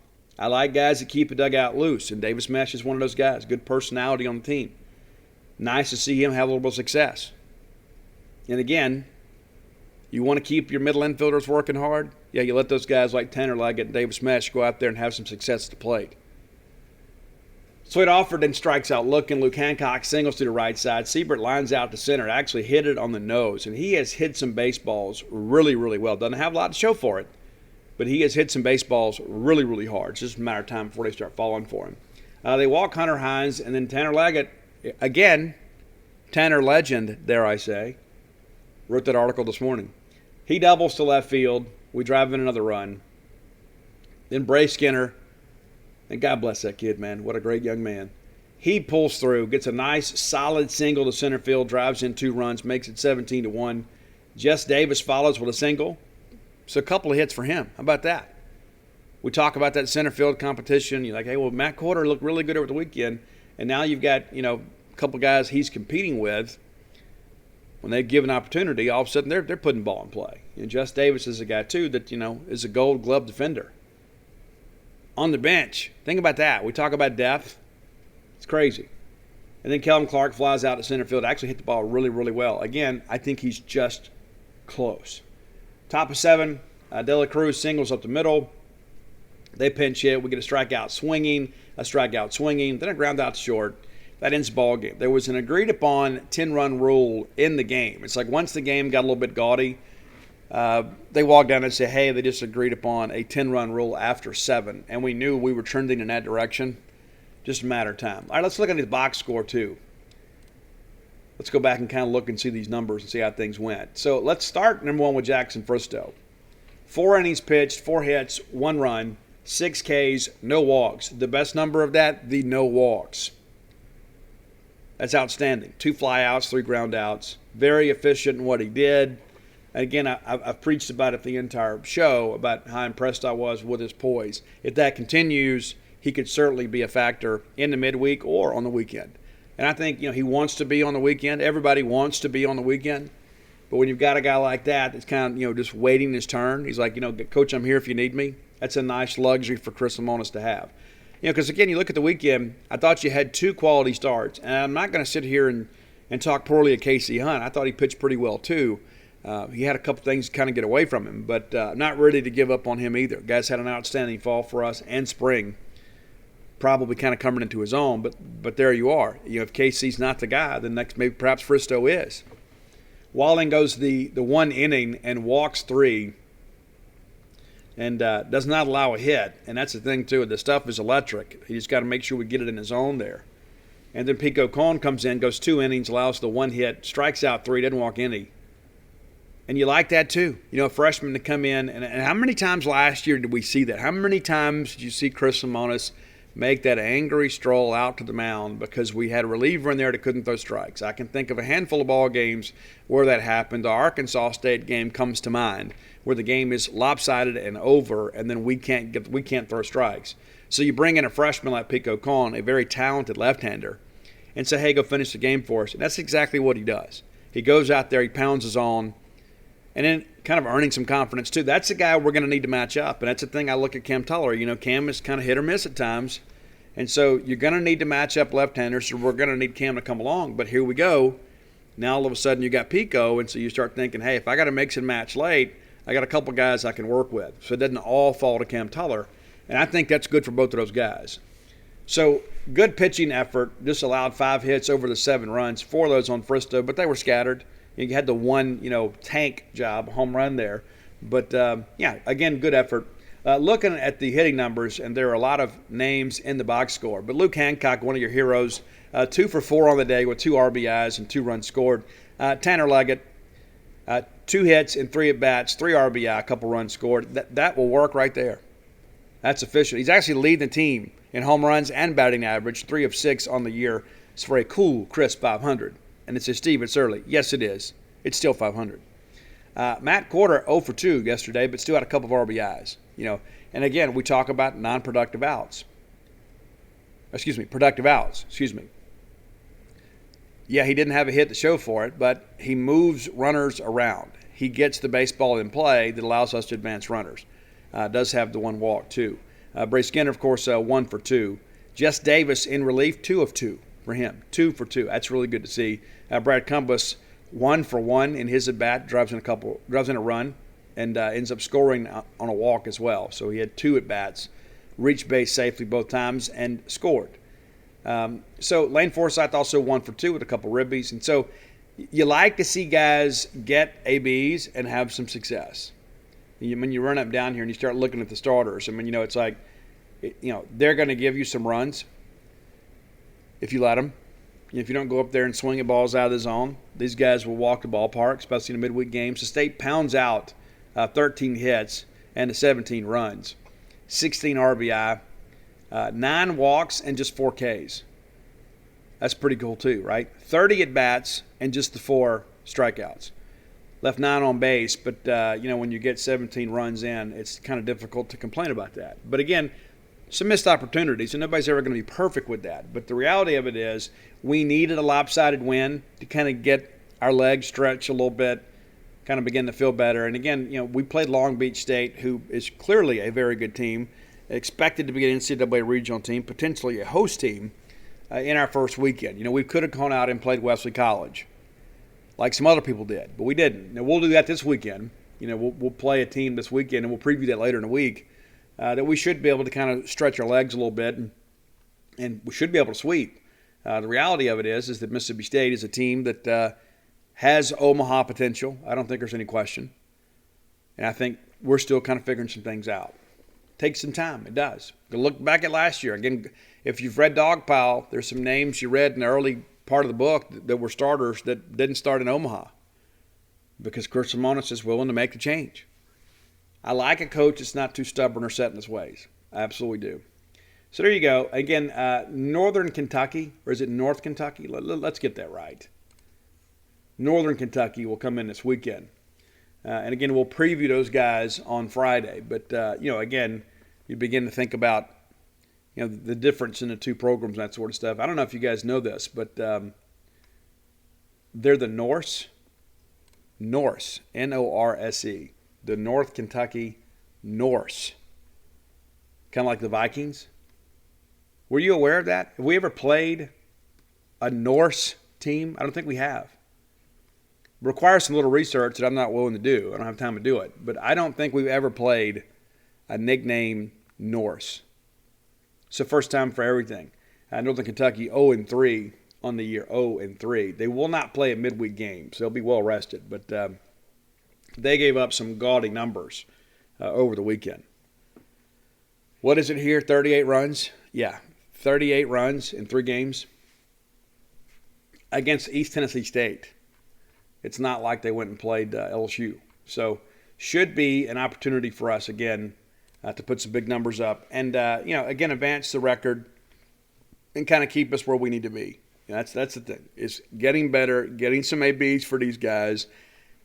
I like guys that keep the dugout loose, and Davis Mesh is one of those guys. Good personality on the team. Nice to see him have a little bit of success. And again, you want to keep your middle infielders working hard? Yeah, you let those guys like Tanner Leggett and Davis Mesh go out there and have some success at the plate. Sweet Alford then strikes out looking. Luke Hancock singles to the right side. Siebert lines out to center. Actually hit it on the nose. And he has hit some baseballs really, really well. Doesn't have a lot to show for it. But he has hit some baseballs really, really hard. It's just a matter of time before they start falling for him. They walk Hunter Hines, and then Tanner Leggett, again, Tanner legend, dare I say, wrote that article this morning. He doubles to left field. We drive in another run. Then Bray Skinner, and God bless that kid, man. What a great young man. He pulls through, gets a nice, solid single to center field, drives in 2 runs, makes it 17-1. Jess Davis follows with a single. So a couple of hits for him. How about that? We talk about that center field competition. You're like, hey, well, Matt Corder looked really good over the weekend. And now you've got, a couple guys he's competing with. When they give an opportunity, all of a sudden they're putting ball in play. And Jess Davis is a guy, too, that, is a gold glove defender. On the bench, think about that. We talk about depth. It's crazy. And then Kelvin Clark flies out to center field. Actually hit the ball really, really well. Again, I think he's just close. Top of 7, De La Cruz singles up the middle. They pinch hit. We get a strikeout swinging, then a ground out to short. That ends the ball game. There was an agreed upon 10-run rule in the game. It's like once the game got a little bit gaudy, they walked down and said, hey, they just agreed upon a 10-run rule after 7. And we knew we were trending in that direction. Just a matter of time. All right, let's look at the box score too. Let's go back and kind of look and see these numbers and see how things went. So let's start, number 1, with Jackson Fristo. 4 innings pitched, 4 hits, 1 run, 6 Ks, no walks. The best number of that, the no walks. That's outstanding. 2 flyouts, 3 ground outs. Very efficient in what he did. And again, I've preached about it the entire show, about how impressed I was with his poise. If that continues, he could certainly be a factor in the midweek or on the weekend. And I think, he wants to be on the weekend. Everybody wants to be on the weekend. But when you've got a guy like that that's kind of, just waiting his turn, he's like, Coach, I'm here if you need me. That's a nice luxury for Chris Lemonis to have. Because, again, you look at the weekend, I thought you had 2 quality starts. And I'm not going to sit here and talk poorly of Casey Hunt. I thought he pitched pretty well, too. He had a couple things kind of get away from him, but not ready to give up on him either. Guys had an outstanding fall for us and spring, probably kind of coming into his own, but there you are. If Casey's not the guy, then next maybe perhaps Fristo is. Walling goes the 1 inning and walks 3 and does not allow a hit. And that's the thing, too. The stuff is electric. He just got to make sure we get it in his zone there. And then Pico Cohn comes in, goes 2 innings, allows the 1 hit, strikes out 3, doesn't walk any. And you like that, too. A freshman to come in. And how many times last year did we see that? How many times did you see Chris Lemonis make that angry stroll out to the mound because we had a reliever in there that couldn't throw strikes? I can think of a handful of ball games where that happened. The Arkansas State game comes to mind, where the game is lopsided and over, and then we can't throw strikes. So you bring in a freshman like Pico Cohn, a very talented left-hander, and say, hey, go finish the game for us. And that's exactly what he does. He goes out there, he pounds his on, and then kind of earning some confidence, too. That's the guy we're going to need to match up. And that's the thing I look at Cam Tuller. Cam is kind of hit or miss at times. And so you're going to need to match up left-handers, so we're going to need Cam to come along. But here we go. Now all of a sudden you got Pico, and so you start thinking, hey, if I got to mix and match late, I got a couple guys I can work with. So it doesn't all fall to Cam Tuller. And I think that's good for both of those guys. So good pitching effort. Just allowed 5 hits over the 7 runs, 4 of those on Fristo, but they were scattered. You had the 1, tank job, home run there. But, yeah, again, good effort. Looking at the hitting numbers, and there are a lot of names in the box score, but Luke Hancock, one of your heroes, 2 for 4 on the day with 2 RBIs and 2 runs scored. Tanner Leggett, 2 hits and 3 at-bats, 3 RBI, a couple runs scored. That will work right there. That's efficient. He's actually leading the team in home runs and batting average, 3 of 6 on the year. It's for a cool, crisp 500. And it says, Steve, it's early. Yes, it is. It's still 500. Matt Corder, 0 for 2 yesterday, but still had a couple of RBIs. And again, we talk about productive outs. Yeah, he didn't have a hit to show for it, but he moves runners around. He gets the baseball in play that allows us to advance runners. Does have the 1 walk, too. Bray Skinner, of course, 1 for 2. Jess Davis in relief, 2 of 2 for him. 2 for 2. That's really good to see. Brad Cumbus, 1 for 1 in his at-bat, drives in a run, and ends up scoring on a walk as well. So he had 2 at-bats, reached base safely both times, and scored. So Lane Forsythe also 1 for 2 with a couple ribbies. And so you like to see guys get ABs and have some success. When you run up down here and you start looking at the starters, it's like, they're going to give you some runs if you let them. If you don't go up there and swing at balls out of the zone, these guys will walk the ballpark, especially in the midweek games. The State pounds out 13 hits and 17 runs, 16 RBI, 9 walks, and just 4 Ks. That's pretty cool too, right? 30 at-bats and just the 4 strikeouts. Left 9 on base, but, when you get 17 runs in, it's kind of difficult to complain about that. But again, some missed opportunities, and nobody's ever going to be perfect with that. But the reality of it is we needed a lopsided win to kind of get our legs stretched a little bit, kind of begin to feel better. And again, we played Long Beach State, who is clearly a very good team, expected to be an NCAA regional team, potentially a host team in our first weekend. We could have gone out and played Wesley College, like some other people did, but we didn't. Now, we'll do that this weekend. We'll play a team this weekend, and we'll preview that later in the week, that we should be able to kind of stretch our legs a little bit, and we should be able to sweep. The reality of it is that Mississippi State is a team that has Omaha potential. I don't think there's any question. And I think we're still kind of figuring some things out. Takes some time. It does. Go look back at last year. Again, if you've read Dogpile, there's some names you read in the early part of the book that were starters that didn't start in Omaha because Chris Simonis is willing to make the change. I like a coach that's not too stubborn or set in his ways. I absolutely do. So there you go. Again, Northern Kentucky, or is it North Kentucky? Let's get that right. Northern Kentucky will come in this weekend. And again, we'll preview those guys on Friday. But, again, you begin to think about the difference in the two programs and that sort of stuff. I don't know if you guys know this, but they're the Norse, Norse, the North Kentucky Norse, kind of like the Vikings. Were you aware of that? Have we ever played a Norse team? I don't think we have. It requires some little research that I'm not willing to do. I don't have time to do it. But I don't think we've ever played a nickname Norse. It's the first time for everything. Northern Kentucky 0-3 on the year, 0-3. They will not play a midweek game, so they'll be well rested. But they gave up some gaudy numbers over the weekend. What is it here, 38 runs? Yeah, 38 runs in 3 games against East Tennessee State. It's not like they went and played LSU. So should be an opportunity for us, again, to put some big numbers up and, again, advance the record and kind of keep us where we need to be. That's the thing, is getting better, getting some ABs for these guys,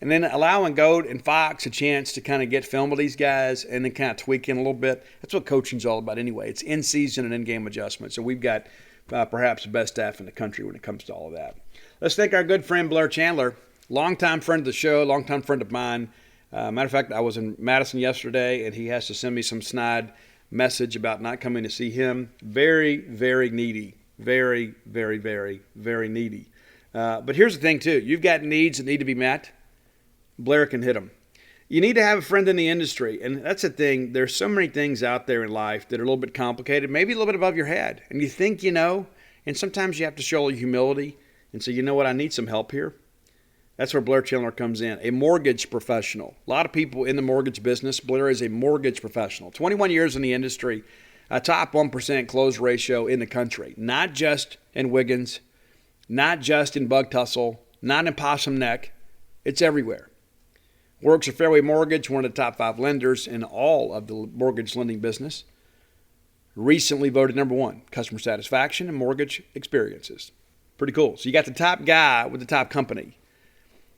and then allowing Goat and Fox a chance to kind of get film of these guys and then kind of tweak in a little bit. That's what coaching's all about anyway. It's in-season and in-game adjustment. So we've got perhaps the best staff in the country when it comes to all of that. Let's thank our good friend Blair Chandler, longtime friend of the show, longtime friend of mine. Matter of fact, I was in Madison yesterday, and he has to send me some snide message about not coming to see him. Very, very needy. Very, very, very, very needy. But here's the thing, too. You've got needs that need to be met. Blair can hit them. You need to have a friend in the industry, and that's the thing. There's so many things out there in life that are a little bit complicated, maybe a little bit above your head, and you think you know, and sometimes you have to show a little humility and say, you know what, I need some help here. That's where Blair Chandler comes in, a mortgage professional. A lot of people in the mortgage business. Blair is a mortgage professional. 21 years in the industry, a top 1% close ratio in the country. Not just in Wiggins, not just in Bug Tussle, not in Possum Neck. It's everywhere. Works at Fairway Mortgage, one of the top 5 lenders in all of the mortgage lending business. Recently voted number 1, customer satisfaction and mortgage experiences. Pretty cool. So you got the top guy with the top company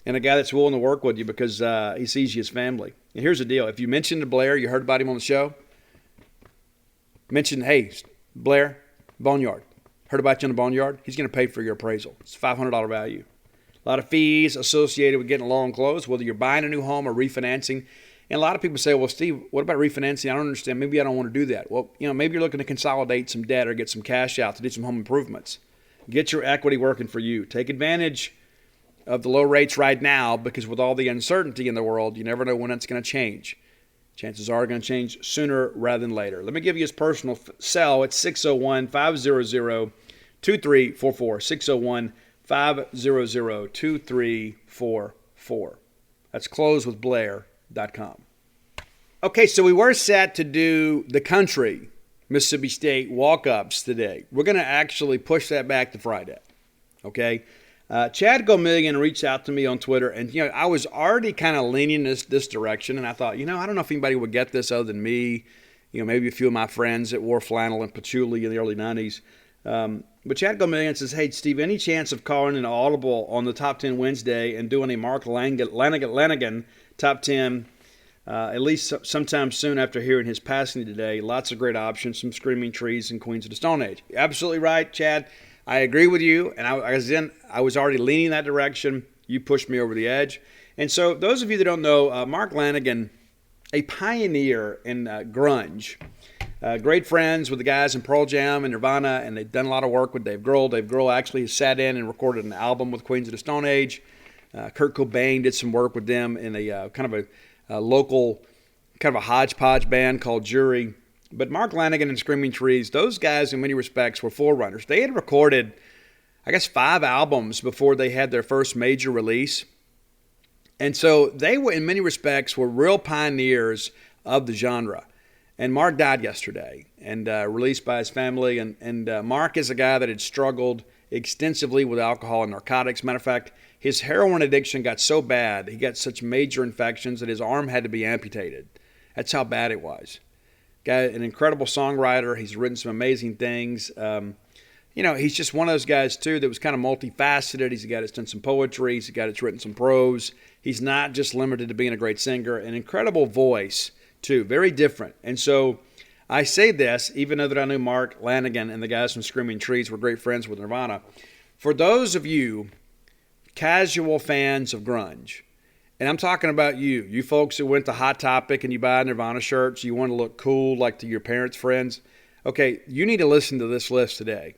and a guy that's willing to work with you because he sees you as family. And here's the deal. If you mentioned to Blair, you heard about him on the show, mention, hey, Blair, Boneyard. Heard about you on the Boneyard? He's going to pay for your appraisal. It's $500 value. A lot of fees associated with getting a loan closed, whether you're buying a new home or refinancing. And a lot of people say, well, Steve, what about refinancing? I don't understand. Maybe I don't want to do that. Well, maybe you're looking to consolidate some debt or get some cash out to do some home improvements. Get your equity working for you. Take advantage of the low rates right now because with all the uncertainty in the world, you never know when it's going to change. Chances are going to change sooner rather than later. Let me give you his personal cell. It's 601-500-2344. 601-500-2344. That's closewithblair.com. Okay, so we were set to do the country Mississippi State walk-ups today. We're going to actually push that back to Friday. Okay? Chad Gomillion reached out to me on Twitter, and I was already kind of leaning this direction, and I thought, I don't know if anybody would get this other than me. Maybe a few of my friends that wore flannel and patchouli in the early 90s. But Chad Gomillion says, hey, Steve, any chance of calling an audible on the Top 10 Wednesday and doing a Mark Lanigan Top 10 at least sometime soon after hearing his passing today? Lots of great options, some Screaming Trees and Queens of the Stone Age. Absolutely right, Chad. I agree with you, and I was already leaning that direction. You pushed me over the edge. And so those of you that don't know, Mark Lanigan, a pioneer in grunge, great friends with the guys in Pearl Jam and Nirvana, and they've done a lot of work with Dave Grohl. Dave Grohl actually has sat in and recorded an album with Queens of the Stone Age. Kurt Cobain did some work with them in a kind of a local, kind of a hodgepodge band called Jury. But Mark Lanigan and Screaming Trees, those guys in many respects were forerunners. They had recorded, 5 albums before they had their first major release. And so they were, in many respects, were real pioneers of the genre. And Mark died yesterday and released by his family. And Mark is a guy that had struggled extensively with alcohol and narcotics. Matter of fact, his heroin addiction got so bad, he got such major infections that his arm had to be amputated. That's how bad it was. Guy, an incredible songwriter. He's written some amazing things. He's just one of those guys, too, that was kind of multifaceted. He's a guy that's done some poetry. He's a guy that's written some prose. He's not just limited to being a great singer. An incredible voice, too. Very different. And so I say this, even though that I knew Mark Lanigan and the guys from Screaming Trees were great friends with Nirvana. For those of you casual fans of grunge, and I'm talking about you folks who went to Hot Topic and you buy Nirvana shirts, you want to look cool like to your parents' friends. Okay, you need to listen to this list today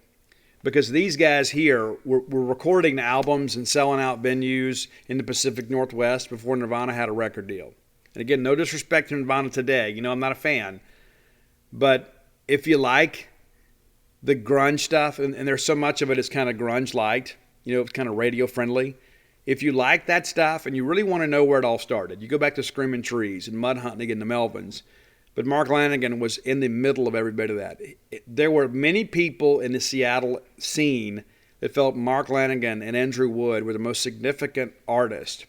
because these guys here were recording albums and selling out venues in the Pacific Northwest before Nirvana had a record deal. And again, no disrespect to Nirvana today. I'm not a fan. But if you like the grunge stuff, and there's so much of it is kind of grunge light, it's kind of radio friendly. If you like that stuff and you really want to know where it all started, you go back to Screaming Trees and Mudhoney and the Melvins. But Mark Lanigan was in the middle of every bit of that. There were many people in the Seattle scene that felt Mark Lanigan and Andrew Wood were the most significant artists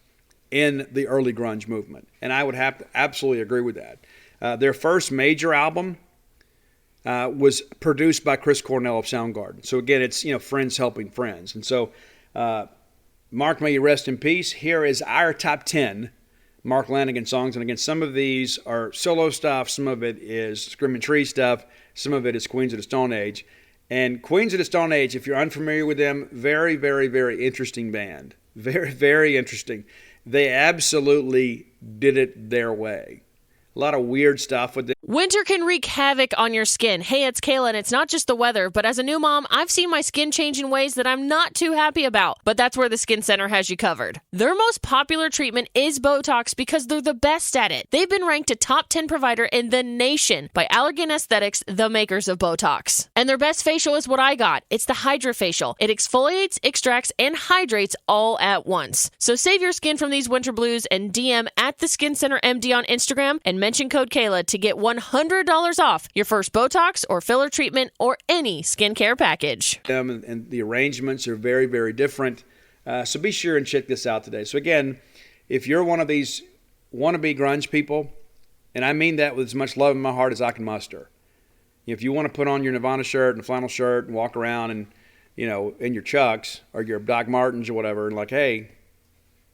in the early grunge movement. And I would have to absolutely agree with that. Their first major album was produced by Chris Cornell of Soundgarden. So again, it's, friends helping friends. And so Mark, may you rest in peace. Here is our top 10 Mark Lanigan songs. And again, some of these are solo stuff. Some of it is Screaming Tree stuff. Some of it is Queens of the Stone Age. And Queens of the Stone Age, if you're unfamiliar with them, very, very, very interesting band. Very, very interesting. They absolutely did it their way. A lot of weird stuff with it. Winter can wreak havoc on your skin. Hey, it's Kayla, and it's not just the weather, but as a new mom, I've seen my skin change in ways that I'm not too happy about. But that's where the Skin Center has you covered. Their most popular treatment is Botox because they're the best at it. They've been ranked a top 10 provider in the nation by Allergan Aesthetics, the makers of Botox. And their best facial is what I got. It's the Hydra Facial. It exfoliates, extracts, and hydrates all at once. So save your skin from these winter blues and DM at the Skin Center MD on Instagram and mention code Kayla to get $100 off your first Botox or filler treatment or any skincare package. And the arrangements are very, very different. So be sure and check this out today. So again, if you're one of these wannabe grunge people, and I mean that with as much love in my heart as I can muster. If you want to put on your Nirvana shirt and flannel shirt and walk around and, in your Chucks or your Doc Martens or whatever, and like, hey,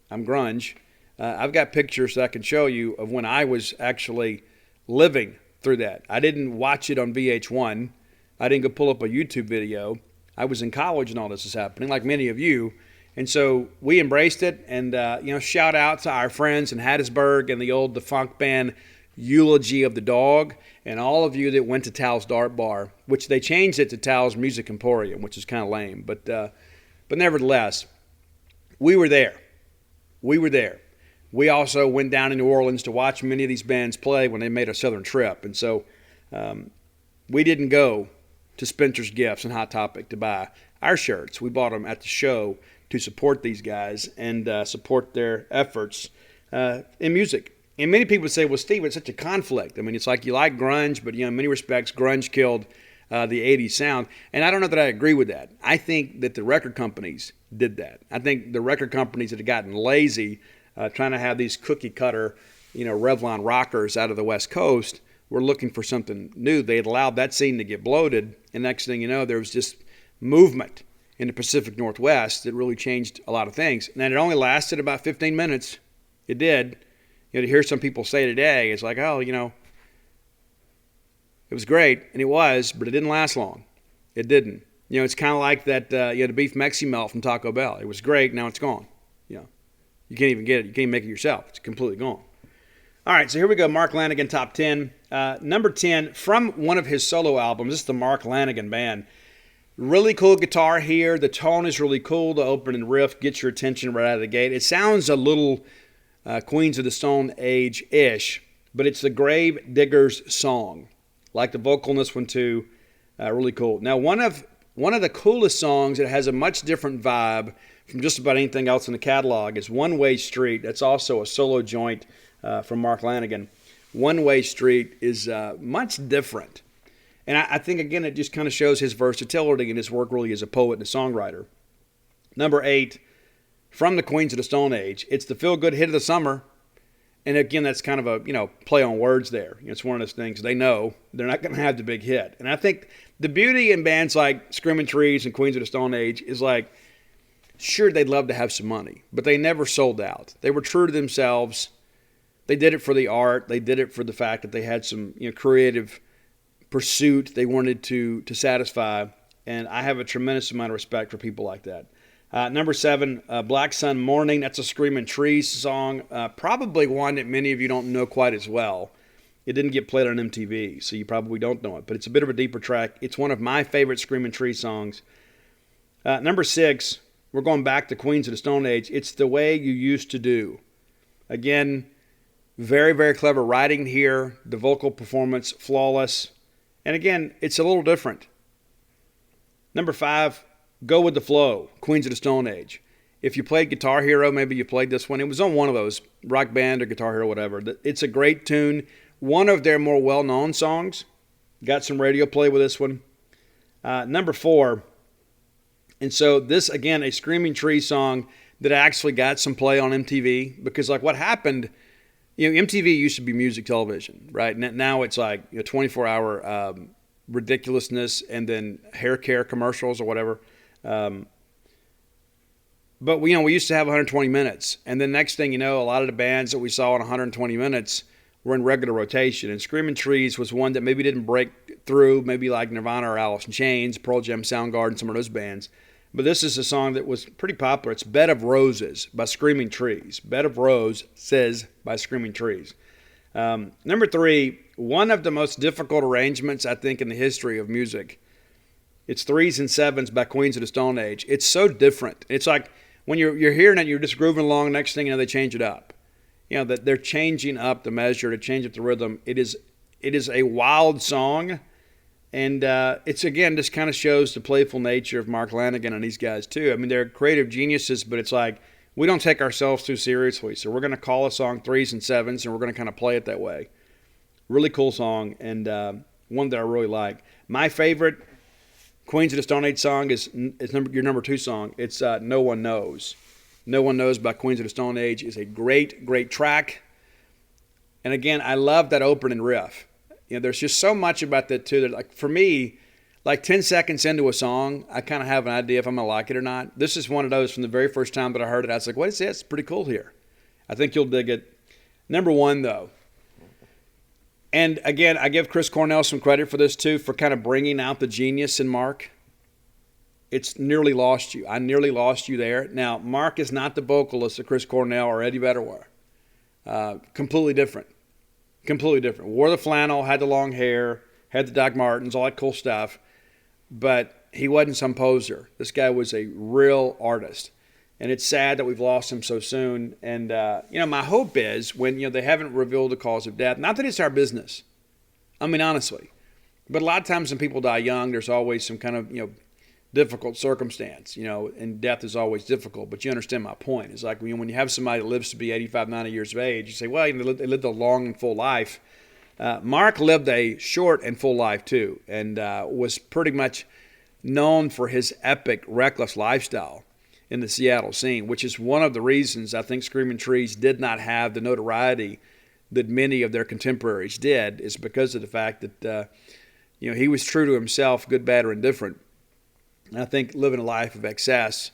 I'm grunge. I've got pictures that I can show you of when I was actually living through that. I didn't watch it on VH1. I didn't go pull up a YouTube video. I was in college and all this was happening, like many of you. And so we embraced it. And, shout out to our friends in Hattiesburg and the old defunct band Eulogy of the Dog, and all of you that went to Tal's Dart Bar, which they changed it to Tal's Music Emporium, which is kind of lame. But nevertheless, we were there. We also went down to New Orleans to watch many of these bands play when they made a southern trip. And so we didn't go to Spencer's Gifts and Hot Topic to buy our shirts. We bought them at the show to support these guys and support their efforts in music. And many people say, well, Steve, it's such a conflict. I mean, it's like you like grunge, but, in many respects, grunge killed the 80s sound. And I don't know that I agree with that. I think that the record companies did that. I think the record companies that had gotten lazy trying to have these cookie-cutter, Revlon rockers out of the West Coast were looking for something new. They had allowed that scene to get bloated, and next thing you know, there was just movement in the Pacific Northwest that really changed a lot of things. And it only lasted about 15 minutes. It did. To hear some people say today, it's like, oh, it was great, and it was, but it didn't last long. It didn't. It's kind of like that, the beef Mexi melt from Taco Bell. It was great, now it's gone. You can't even get it. You can't even make it yourself. It's completely gone. All right, so here we go. Mark Lanigan, top 10. Number 10, from one of his solo albums. This is the Mark Lanigan Band. Really cool guitar here. The tone is really cool. The opening riff gets your attention right out of the gate. It sounds a little Queens of the Stone Age-ish, but it's the Grave Diggers song. Like the vocal in this one, too. Really cool. Now, one of the coolest songs that has a much different vibe from just about anything else in the catalog is One Way Street. That's also a solo joint from Mark Lanigan. One Way Street is much different. And I think, again, it just kind of shows his versatility and his work really as a poet and a songwriter. Number 8, from the Queens of the Stone Age. It's the feel-good hit of the summer. And again, that's kind of a, play on words there. It's one of those things they know they're not going to have the big hit. And I think the beauty in bands like Screaming Trees and Queens of the Stone Age is like, sure, they'd love to have some money, but they never sold out. They were true to themselves. They did it for the art. They did it for the fact that they had some creative pursuit they wanted to satisfy. And I have a tremendous amount of respect for people like that. Number 7, Black Sun Morning. That's a Screaming Trees song. Probably one that many of you don't know quite as well. It didn't get played on MTV, so you probably don't know it. But it's a bit of a deeper track. It's one of my favorite Screaming Trees songs. Number 6, we're going back to Queens of the Stone Age. It's The Way You Used to Do. Again, very, very clever writing here. The vocal performance, flawless. And again, it's a little different. Number 5, Go With the Flow, Queens of the Stone Age. If you played Guitar Hero, maybe you played this one. It was on one of those, Rock Band or Guitar Hero, whatever. It's a great tune. One of their more well-known songs. Got some radio play with this one. Number 4, and so this, again, a Screaming Tree song that actually got some play on MTV. Because like what happened, MTV used to be music television, right? Now it's like 24-hour ridiculousness and then hair care commercials or whatever. But we used to have 120 minutes. And then next thing you know, a lot of the bands that we saw in 120 minutes were in regular rotation. And Screaming Trees was one that maybe didn't break through, maybe like Nirvana or Alice in Chains, Pearl Jam, Soundgarden, some of those bands. But this is a song that was pretty popular. It's Bed of Roses by Screaming Trees. Bed of Roses by Screaming Trees. Number 3, one of the most difficult arrangements, I think, in the history of music. It's Threes and Sevens by Queens of the Stone Age. It's so different. It's like when you're hearing it, you're just grooving along. Next thing you know, they change it up. That they're changing up the measure to change up the rhythm. It is a wild song, and it's, again, just kind of shows the playful nature of Mark Lanigan and these guys too. I mean, they're creative geniuses, but it's like we don't take ourselves too seriously. So we're going to call a song Threes and Sevens, and we're going to kind of play it that way. Really cool song, and one that I really like. My favorite Queens of the Stone Age song is your number 2 song. It's No One Knows. No One Knows by Queens of the Stone Age is a great, great track. And again, I love that opening riff. There's just so much about that too. That, like, for me, like 10 seconds into a song, I kind of have an idea if I'm going to like it or not. This is one of those from the very first time that I heard it. I was like, what is this? It's pretty cool here. I think you'll dig it. Number 1, though. And again, I give Chris Cornell some credit for this too, for kind of bringing out the genius in Mark. It's Nearly Lost You. I Nearly Lost You there. Now, Mark is not the vocalist of Chris Cornell or Eddie Vedder were. Completely different. Completely different. Wore the flannel, had the long hair, had the Doc Martens, all that cool stuff. But he wasn't some poser. This guy was a real artist. And it's sad that we've lost him so soon. And, my hope is when, they haven't revealed the cause of death, not that it's our business. I mean, honestly. But a lot of times when people die young, there's always some kind of, difficult circumstance, and death is always difficult. But you understand my point. It's like when you have somebody that lives to be 85, 90 years of age, you say, well, they lived a long and full life. Mark lived a short and full life too, and was pretty much known for his epic, reckless lifestyle in the Seattle scene, which is one of the reasons I think Screaming Trees did not have the notoriety that many of their contemporaries did, is because of the fact that he was true to himself, good, bad, or indifferent. And I think living a life of excess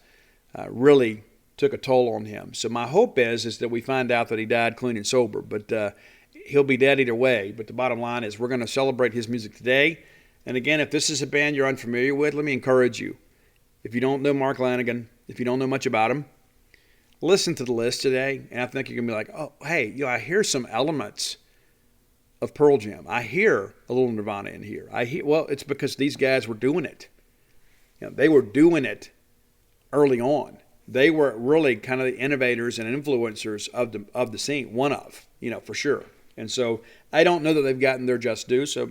really took a toll on him. So my hope is that we find out that he died clean and sober. But he'll be dead either way. But the bottom line is we're going to celebrate his music today. And again, if this is a band you're unfamiliar with, let me encourage you. If you don't know Mark Lanigan, if you don't know much about him, listen to the list today. And I think you're going to be like, oh, hey, I hear some elements of Pearl Jam. I hear a little Nirvana in here. Well, it's because these guys were doing it. They were doing it early on. They were really kind of the innovators and influencers of the scene, one of, for sure. And so I don't know that they've gotten their just due. So,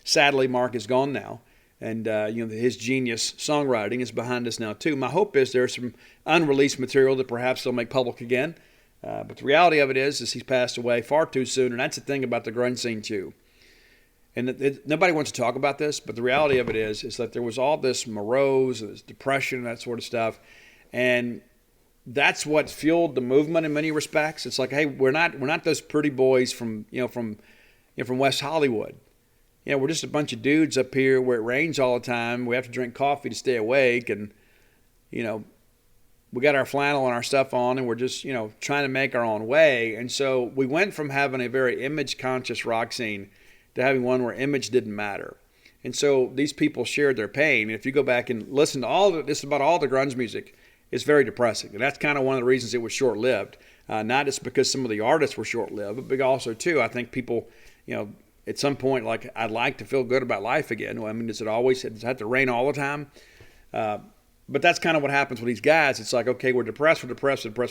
sadly, Mark is gone now. And, his genius songwriting is behind us now, too. My hope is there's some unreleased material that perhaps they'll make public again. But the reality of it is he's passed away far too soon. And that's the thing about the grunge scene, too. And nobody wants to talk about this, but the reality of it is that there was all this morose, this depression, that sort of stuff. And that's what fueled the movement in many respects. It's like, hey, we're not those pretty boys from West Hollywood. We're just a bunch of dudes up here where it rains all the time. We have to drink coffee to stay awake, and we got our flannel and our stuff on, and we're just trying to make our own way. And so we went from having a very image-conscious rock scene to having one where image didn't matter. And so these people shared their pain. And if you go back and listen to just about all the grunge music, it's very depressing. And that's kind of one of the reasons it was short-lived. Not just because some of the artists were short-lived, but also, too, I think people, at some point, like, I'd like to feel good about life again. I mean, does it have to rain all the time? But that's kind of what happens with these guys. It's like, okay, we're depressed.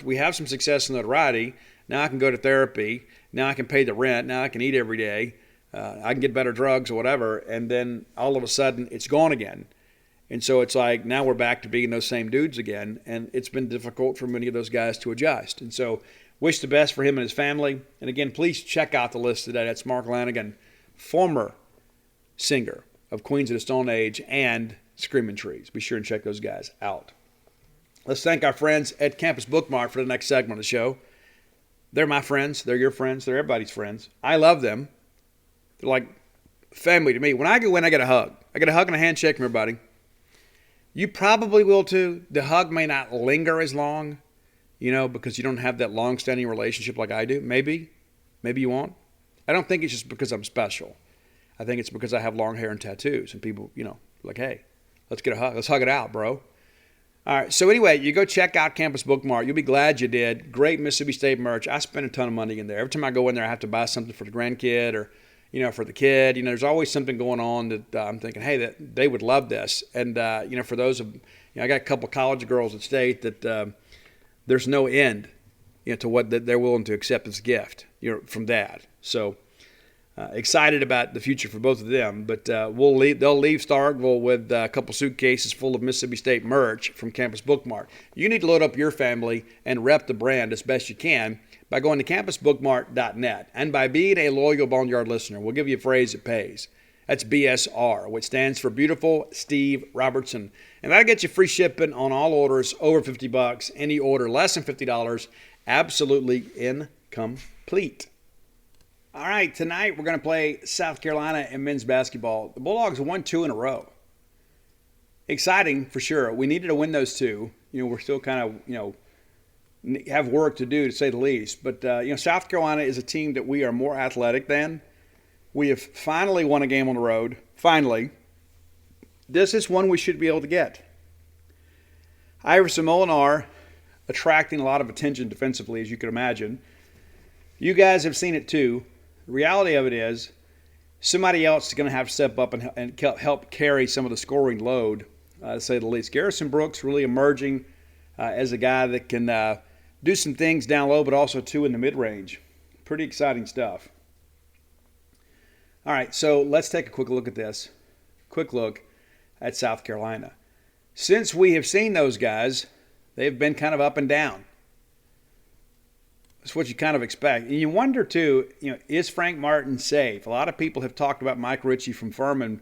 We have some success and notoriety. Now I can go to therapy. Now I can pay the rent. Now I can eat every day. I can get better drugs or whatever, and then all of a sudden it's gone again. And so it's like now we're back to being those same dudes again, and it's been difficult for many of those guys to adjust. And so wish the best for him and his family. And again, please check out the list today. That's Mark Lanigan, former singer of Queens of the Stone Age and Screaming Trees. Be sure and check those guys out. Let's thank our friends at Campus Bookmark for the next segment of the show. They're my friends. They're your friends. They're everybody's friends. I love them. They're like family to me. When I go in, I get a hug. I get a hug and a handshake from everybody. You probably will too. The hug may not linger as long, because you don't have that long-standing relationship like I do. Maybe you won't. I don't think it's just because I'm special. I think it's because I have long hair and tattoos, and people, like, hey, let's get a hug. Let's hug it out, bro. All right. So anyway, you go check out Campus Bookmart. You'll be glad you did. Great Mississippi State merch. I spend a ton of money in there. Every time I go in there, I have to buy something for the grandkid or, for the kid. There's always something going on that I'm thinking, hey, that they would love this. And, for those of, I got a couple college girls at State that there's no end, to what that they're willing to accept as a gift, from Dad. So excited about the future for both of them. But they'll leave Starkville with a couple suitcases full of Mississippi State merch from Campus Bookmart. You need to load up your family and rep the brand as best you can by going to campusbookmart.net. And by being a loyal Boneyard listener, we'll give you a phrase that pays. That's BSR, which stands for Beautiful Steve Robertson. And that'll get you free shipping on all orders over $50. Any order less than $50, absolutely incomplete. All right, tonight we're going to play South Carolina in men's basketball. The Bulldogs won 2 in a row. Exciting for sure. We needed to win those 2. We're still kind of, have work to do, to say the least. But, South Carolina is a team that we are more athletic than. We have finally won a game on the road. Finally. This is one we should be able to get. Iverson Molinar attracting a lot of attention defensively, as you can imagine. You guys have seen it too. The reality of it is somebody else is going to have to step up and help carry some of the scoring load, to say the least. Garrison Brooks really emerging as a guy that can do some things down low, but also too in the mid-range. Pretty exciting stuff. All right, so let's take a quick look at this. Quick look at South Carolina. Since we have seen those guys, they've been kind of up and down. That's what you kind of expect. And you wonder, too, is Frank Martin safe? A lot of people have talked about Mike Ritchie from Furman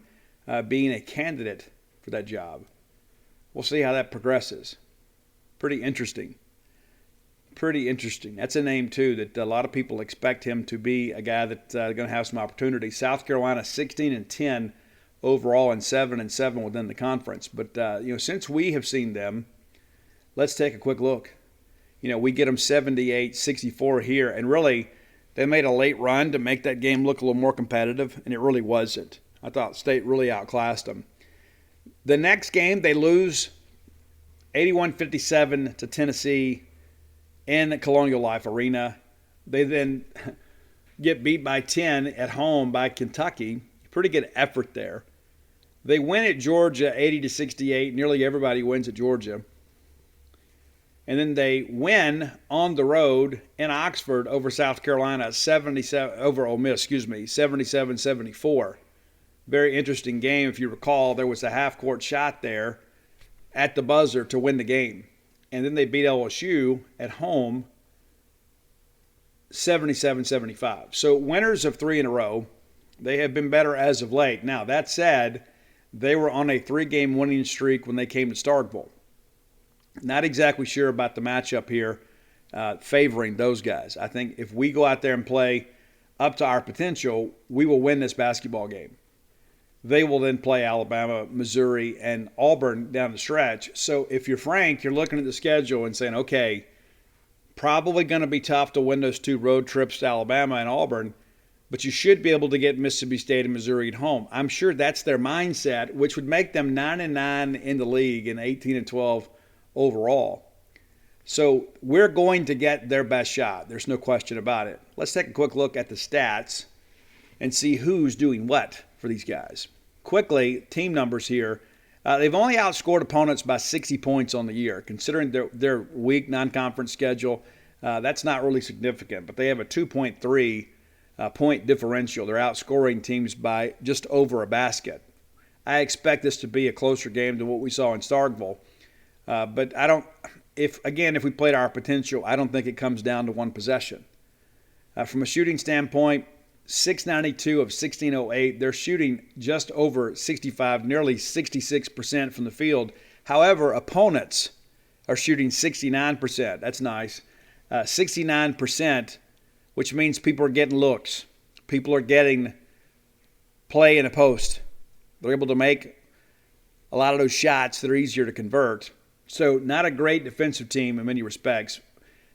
being a candidate for that job. We'll see how that progresses. Pretty interesting. That's a name, too, that a lot of people expect him to be a guy that's going to have some opportunity. South Carolina 16-10 overall and 7-7 within the conference. But, since we have seen them, let's take a quick look. We get them 78-64 here, and really they made a late run to make that game look a little more competitive, and it really wasn't. I thought State really outclassed them. The next game, they lose 81-57 to Tennessee in Colonial Life Arena. They then get beat by 10 at home by Kentucky. Pretty good effort there. They win at Georgia 80-68. Nearly everybody wins at Georgia. And then they win on the road in Oxford over South Carolina, over Ole Miss, 77-74. Very interesting game. If you recall, there was a half-court shot there at the buzzer to win the game. And then they beat LSU at home 77-75. So winners of 3 in a row. They have been better as of late. Now, that said, they were on a 3-game winning streak when they came to Starkville. Not exactly sure about the matchup here favoring those guys. I think if we go out there and play up to our potential, we will win this basketball game. They will then play Alabama, Missouri, and Auburn down the stretch. So if you're Frank, you're looking at the schedule and saying, okay, probably going to be tough to win those 2 road trips to Alabama and Auburn, but you should be able to get Mississippi State and Missouri at home. I'm sure that's their mindset, which would make them 9-9 in the league and 18-12 overall. So we're going to get their best shot. There's no question about it. Let's take a quick look at the stats and see who's doing what for these guys. Quickly, team numbers here. They've only outscored opponents by 60 points on the year. Considering their weak non-conference schedule, that's not really significant. But they have a 2.3 point differential. They're outscoring teams by just over a basket. I expect this to be a closer game than what we saw in Starkville. But if we played our potential, I don't think it comes down to one possession. From a shooting standpoint, 692 of 1608. They're shooting just over 65, nearly 66% from the field. However, opponents are shooting 69%. That's nice. 69%, which means people are getting looks. People are getting play in a post. They're able to make a lot of those shots that are easier to convert. So not a great defensive team in many respects.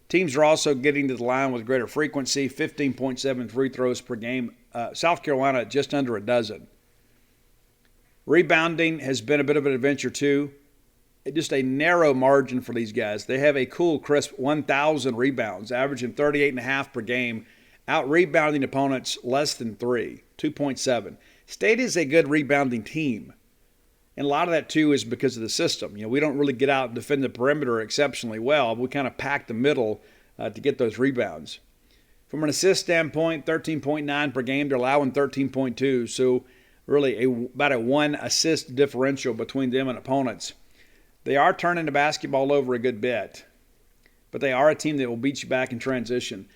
Teams are also getting to the line with greater frequency, 15.7 free throws per game. South Carolina just under a dozen. Rebounding has been a bit of an adventure too. just a narrow margin for these guys. They have a cool, crisp 1,000 rebounds, averaging 38.5 per game, out-rebounding opponents less than 2.7. State is a good rebounding team. And a lot of that, too, is because of the system. We don't really get out and defend the perimeter exceptionally well. We kind of pack the middle to get those rebounds. From an assist standpoint, 13.9 per game. They're allowing 13.2. So really about a 1 assist differential between them and opponents. They are turning the basketball over a good bit, but they are a team that will beat you back in transition.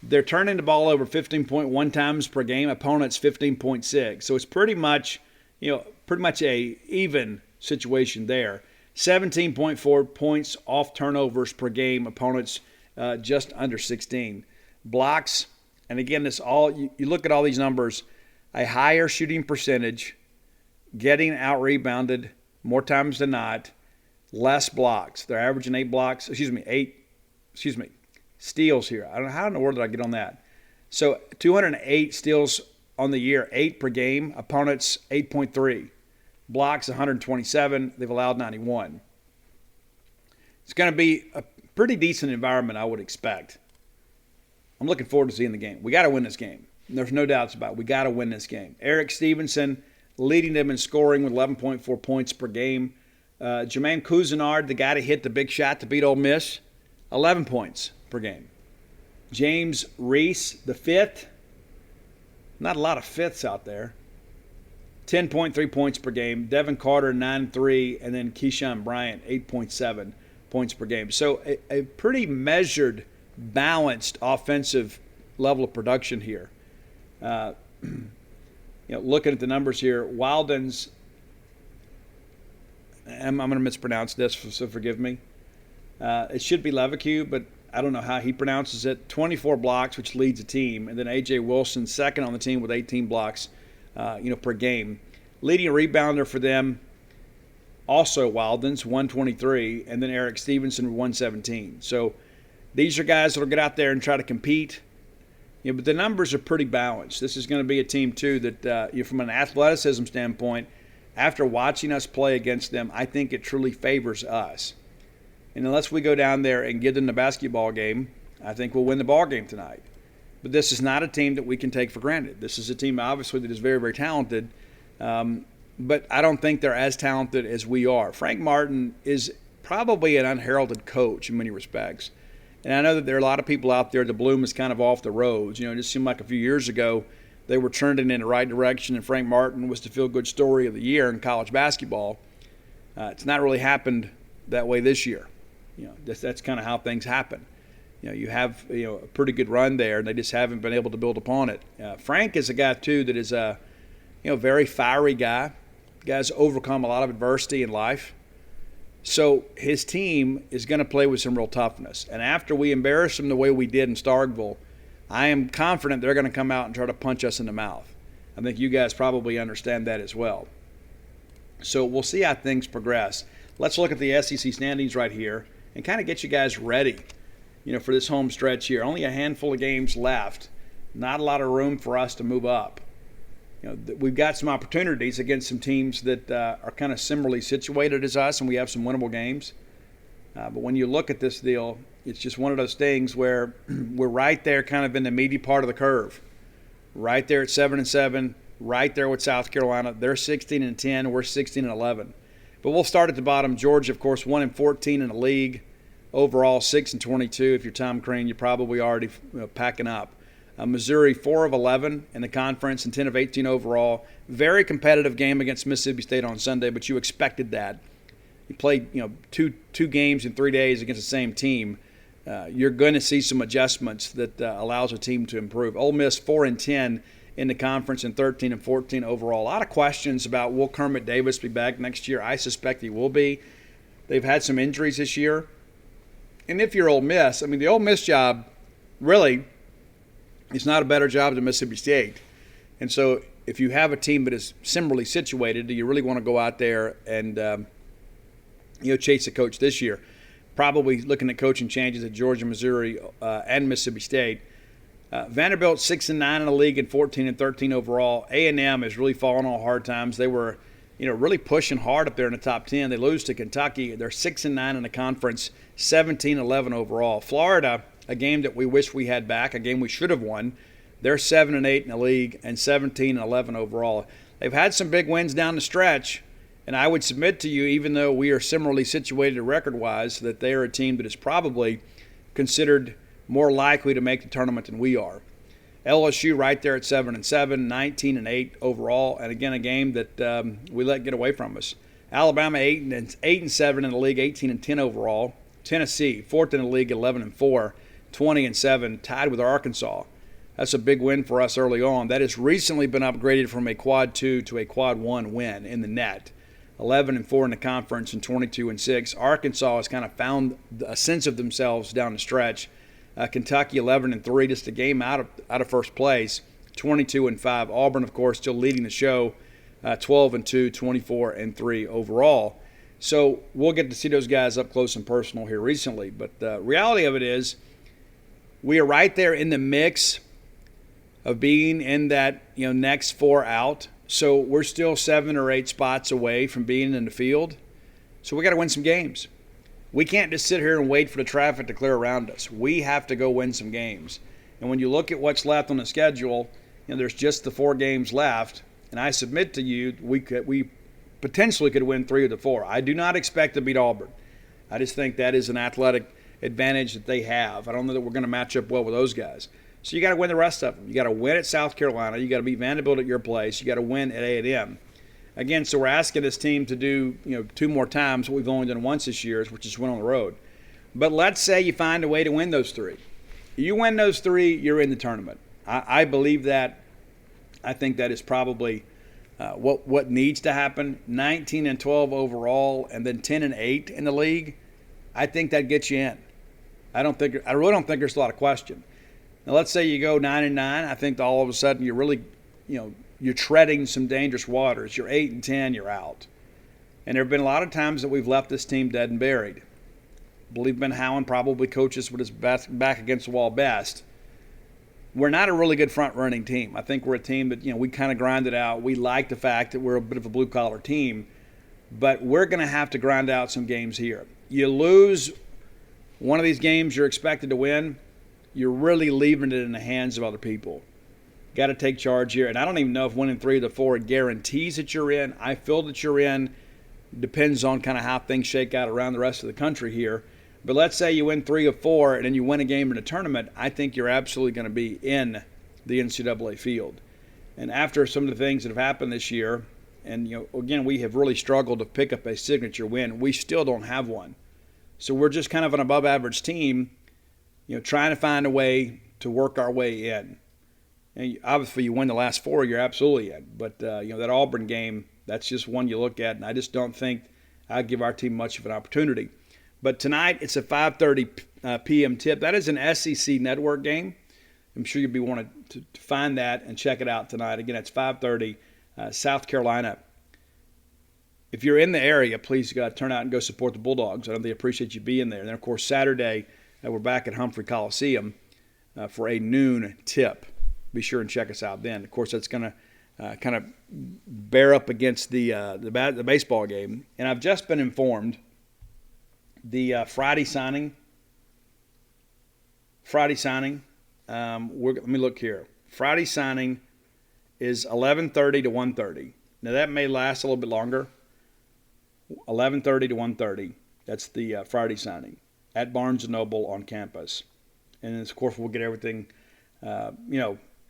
They're turning the ball over 15.1 times per game. Opponents 15.6. So it's pretty much a even situation there. 17.4 points off turnovers per game. Opponents just under 16. Blocks, and again, this all you look at all these numbers, a higher shooting percentage, getting out rebounded more times than not, less blocks. They're averaging 8 steals here. I don't know how in the world did I get on that. So 208 steals on the year, 8 per game. Opponents 8.3. Blocks 127. They've allowed 91. It's going to be a pretty decent environment, I would expect. I'm looking forward to seeing the game. We got to win this game. There's no doubts about it. We got to win this game. Eric Stevenson leading them in scoring with 11.4 points per game. Jermaine Cousinard, the guy to hit the big shot to beat Ole Miss, 11 points per game. James Reese, the fifth. Not a lot of fifths out there. 10.3 points per game. Devin Carter, 9.3. And then Keyshawn Bryant, 8.7 points per game. So a pretty measured, balanced offensive level of production here. Looking at the numbers here, Wilden's, I'm going to mispronounce this, so forgive me. It should be Levicu, but I don't know how he pronounces it. 24 blocks, which leads the team, and then A.J. Wilson, second on the team with 18 blocks, per game. Leading rebounder for them, also Wilden's, 123, and then Eric Stevenson with 117. So these are guys that will get out there and try to compete. But the numbers are pretty balanced. This is going to be a team, too, that from an athleticism standpoint, after watching us play against them, I think it truly favors us. And unless we go down there and give them the basketball game, I think we'll win the ball game tonight. But this is not a team that we can take for granted. This is a team, obviously, that is very, very talented. But I don't think they're as talented as we are. Frank Martin is probably an unheralded coach in many respects. And I know that there are a lot of people out there, the bloom is kind of off the roads. It just seemed like a few years ago they were trending in the right direction, and Frank Martin was the feel-good story of the year in college basketball. It's not really happened that way this year. That's kind of how things happen. You have a pretty good run there, and they just haven't been able to build upon it. Frank is a guy, too, that is a very fiery guy. The guy's overcome a lot of adversity in life. So his team is going to play with some real toughness. And after we embarrass them the way we did in Starkville, I am confident they're going to come out and try to punch us in the mouth. I think you guys probably understand that as well. So we'll see how things progress. Let's look at the SEC standings right here and kind of get you guys ready, for this home stretch here. Only a handful of games left. Not a lot of room for us to move up. We've got some opportunities against some teams that are kind of similarly situated as us, and we have some winnable games. But when you look at this deal, it's just one of those things where we're right there kind of in the meaty part of the curve. Right there at 7-7, right there with South Carolina. They're 16-10, we're 16-11. But we'll start at the bottom. Georgia, of course, 1-14 in the league. Overall, 6-22. If you're Tom Crean, you're probably already packing up. Missouri, 4-11 in the conference and 10-18 overall. Very competitive game against Mississippi State on Sunday, but you expected that. You played, two games in 3 days against the same team. You're going to see some adjustments that allows a team to improve. Ole Miss, 4-10 in the conference and 13-14 overall. A lot of questions about will Kermit Davis be back next year. I suspect he will be. They've had some injuries this year. And if you're Ole Miss, the Ole Miss job really – it's not a better job than Mississippi State. And so if you have a team that is similarly situated, do you really want to go out there and chase the coach this year? Probably looking at coaching changes at Georgia, Missouri, and Mississippi State. Vanderbilt 6-9 in the league and 14-13 overall. A&M has really fallen on hard times. They were really pushing hard up there in the top 10. They lose to Kentucky. They're 6-9 in the conference, 17-11 overall. Florida, a game that we wish we had back, a game we should have won. They're 7-8 in the league and 17-11 overall. They've had some big wins down the stretch, and I would submit to you, even though we are similarly situated record-wise, that they are a team that is probably considered more likely to make the tournament than we are. LSU right there at 7-7, 19-8 overall, and again a game that we let get away from us. Alabama 8-7 in the league, 18-10 overall. Tennessee 4th in the league, 11-4, 20-7, tied with Arkansas. That's a big win for us early on. That has recently been upgraded from a quad 2 to a quad 1 win in the net. 11-4 in the conference and 22-6. Arkansas has kind of found a sense of themselves down the stretch. Kentucky 11-3, just a game out of first place, 22-5. Auburn, of course, still leading the show, 12-2, 24-3 overall. So we'll get to see those guys up close and personal here recently. But the reality of it is, we are right there in the mix of being in that next 4 out. So we're still 7 or 8 spots away from being in the field. So we got to win some games. We can't just sit here and wait for the traffic to clear around us. We have to go win some games. And when you look at what's left on the schedule, there's just the 4 games left. And I submit to you, we potentially could win 3 of the 4. I do not expect to beat Auburn. I just think that is an athletic advantage that they have. I don't know that we're going to match up well with those guys. So you got to win the rest of them. You got to win at South Carolina. You got to beat Vanderbilt at your place. You got to win at A&M. Again, so we're asking this team to do 2 more times what we've only done once this year, which is win on the road. But let's say you find a way to win those 3. You win those 3, you're in the tournament. I believe that. I think that is probably what needs to happen. 19-12 overall, and then 10-8 in the league. I think that gets you in. I really don't think there's a lot of question. Now, let's say you go 9-9. I think all of a sudden you're really, you're treading some dangerous waters. You're 8-10, you're out. And there have been a lot of times that we've left this team dead and buried. I believe Ben Howland probably coaches with his back against the wall best. We're not a really good front-running team. I think we're a team that, we kind of grind it out. We like the fact that we're a bit of a blue-collar team, but we're going to have to grind out some games here. You lose one of these games you're expected to win, you're really leaving it in the hands of other people. Got to take charge here. And I don't even know if winning 3 of the 4 guarantees that you're in. I feel that you're in. Depends on kind of how things shake out around the rest of the country here. But let's say you win 3 of 4 and then you win a game in a tournament. I think you're absolutely going to be in the NCAA field. And after some of the things that have happened this year, and again, we have really struggled to pick up a signature win. We still don't have one. So we're just kind of an above-average team, trying to find a way to work our way in. And obviously, you win the last 4, you're absolutely in. But, that Auburn game, that's just one you look at, and I just don't think I'd give our team much of an opportunity. But tonight, it's a 5:30 p.m. tip. That is an SEC network game. I'm sure you'll be wanting to find that and check it out tonight. Again, it's 5:30, South Carolina. If you're in the area, please turn out and go support the Bulldogs. I know they appreciate you being there. And then, of course, Saturday, we're back at Humphrey Coliseum for a noon tip. Be sure and check us out then. Of course, that's going to kind of bear up against the baseball game. And I've just been informed the Friday signing. Let me look here. Friday signing is 11:30 to 1:30. Now, that may last a little bit longer. 11:30 to 1:30. That's the Friday signing at Barnes & Noble on campus. And, of course, we'll get everything,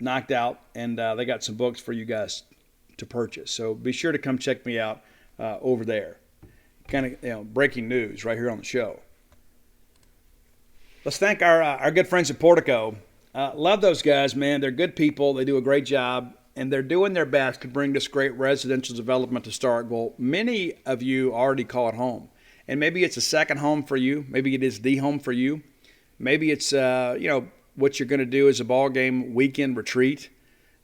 knocked out. And they got some books for you guys to purchase. So be sure to come check me out over there. Kind of, breaking news right here on the show. Let's thank our good friends at Portico. Love those guys, man. They're good people. They do a great job. And they're doing their best to bring this great residential development to Starkville. Many of you already call it home. And maybe it's a second home for you. Maybe it is the home for you. Maybe it's, what you're going to do is a ball game weekend retreat.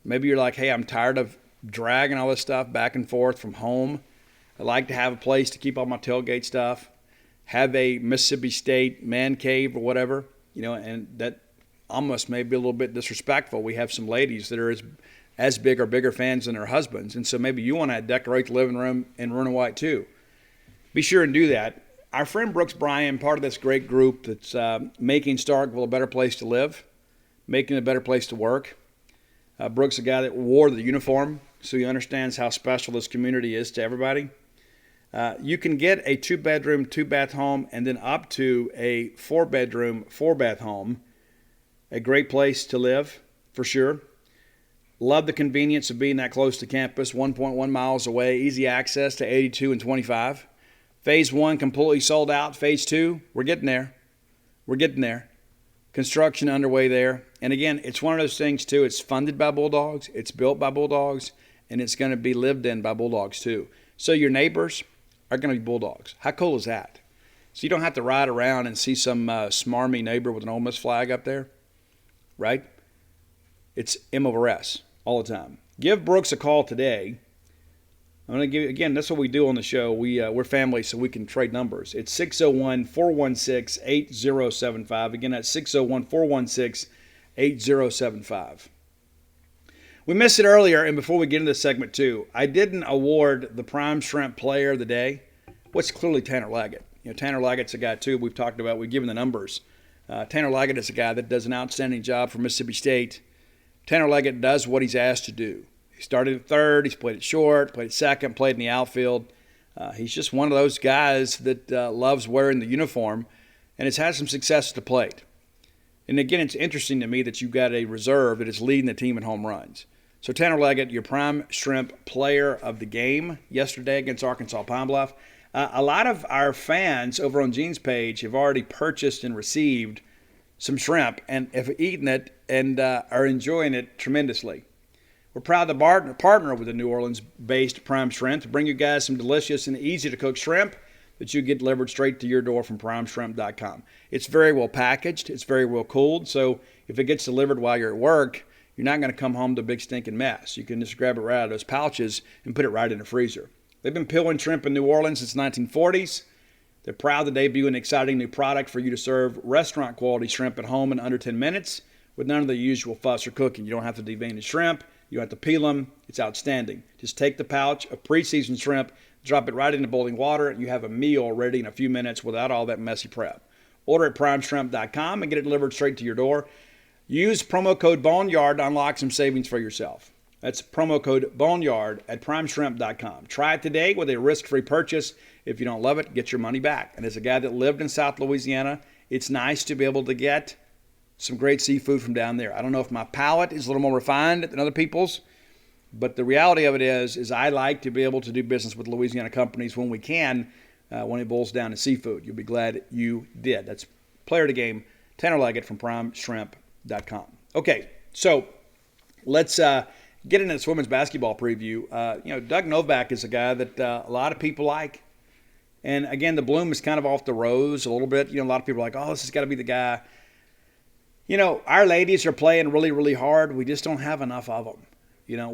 Maybe you're like, hey, I'm tired of dragging all this stuff back and forth from home. I like to have a place to keep all my tailgate stuff. Have a Mississippi State man cave or whatever. And that almost may be a little bit disrespectful. We have some ladies that are as big or bigger fans than their husbands. And so maybe you want to decorate the living room in maroon and white too. Be sure and do that. Our friend Brooks Bryan, part of this great group that's making Starkville a better place to live, making it a better place to work. Brooks is a guy that wore the uniform, so he understands how special this community is to everybody. You can get a 2-bedroom, 2-bath home and then up to a 4-bedroom, 4-bath home. A great place to live, for sure. Love the convenience of being that close to campus, 1.1 miles away, easy access to 82 and 25. Phase 1 completely sold out. Phase 2, we're getting there. We're getting there. Construction underway there. And again, it's one of those things, too. It's funded by Bulldogs. It's built by Bulldogs. And it's going to be lived in by Bulldogs, too. So your neighbors are going to be Bulldogs. How cool is that? So you don't have to ride around and see some smarmy neighbor with an Ole Miss flag up there, right? It's M over S all the time. Give Brooks a call today. I'm going to give you, again, that's what we do on the show. We're family, so we can trade numbers. It's 601-416-8075. Again, that's 601-416-8075. We missed it earlier, and before we get into this segment two, I didn't award the Prime Shrimp Player of the Day. What's clearly Tanner Leggett. Tanner Leggett's a guy, too, we've talked about. We've given the numbers. Tanner Leggett is a guy that does an outstanding job for Mississippi State. Tanner Leggett does what he's asked to do. He started at third. He's played at short, played at second, played in the outfield. He's just one of those guys that loves wearing the uniform and has had some success at the plate. And again, it's interesting to me that you've got a reserve that is leading the team in home runs. So Tanner Leggett, your Prime Shrimp Player of the Game yesterday against Arkansas Pine Bluff. A lot of our fans over on Gene's page have already purchased and received some shrimp and have eaten it and are enjoying it tremendously. We're proud to partner with the New Orleans-based Prime Shrimp to bring you guys some delicious and easy-to-cook shrimp that you get delivered straight to your door from primeshrimp.com. It's very well packaged. It's very well cooled. So if it gets delivered while you're at work, you're not going to come home to a big stinking mess. You can just grab it right out of those pouches and put it right in the freezer. They've been peeling shrimp in New Orleans since the 1940s. They're proud to debut an exciting new product for you to serve restaurant-quality shrimp at home in under 10 minutes with none of the usual fuss or cooking. You don't have to devein the shrimp. You don't have to peel them. It's outstanding. Just take the pouch of pre-seasoned shrimp, drop it right into boiling water, and you have a meal ready in a few minutes without all that messy prep. Order at primeshrimp.com and get it delivered straight to your door. Use promo code Boneyard to unlock some savings for yourself. That's promo code Boneyard at primeshrimp.com. Try it today with a risk-free purchase. If you don't love it, get your money back. And as a guy that lived in South Louisiana, it's nice to be able to get some great seafood from down there. I don't know if my palate is a little more refined than other people's, but the reality of it is I like to be able to do business with Louisiana companies when we can, when it boils down to seafood. You'll be glad you did. That's player of the game, Tanner Leggett from primeshrimp.com. Okay, so let's get into this women's basketball preview. Doug Novak is a guy that a lot of people like. And again, the bloom is kind of off the rose a little bit. A lot of people are like, oh, this has got to be the guy. Our ladies are playing really, really hard. We just don't have enough of them.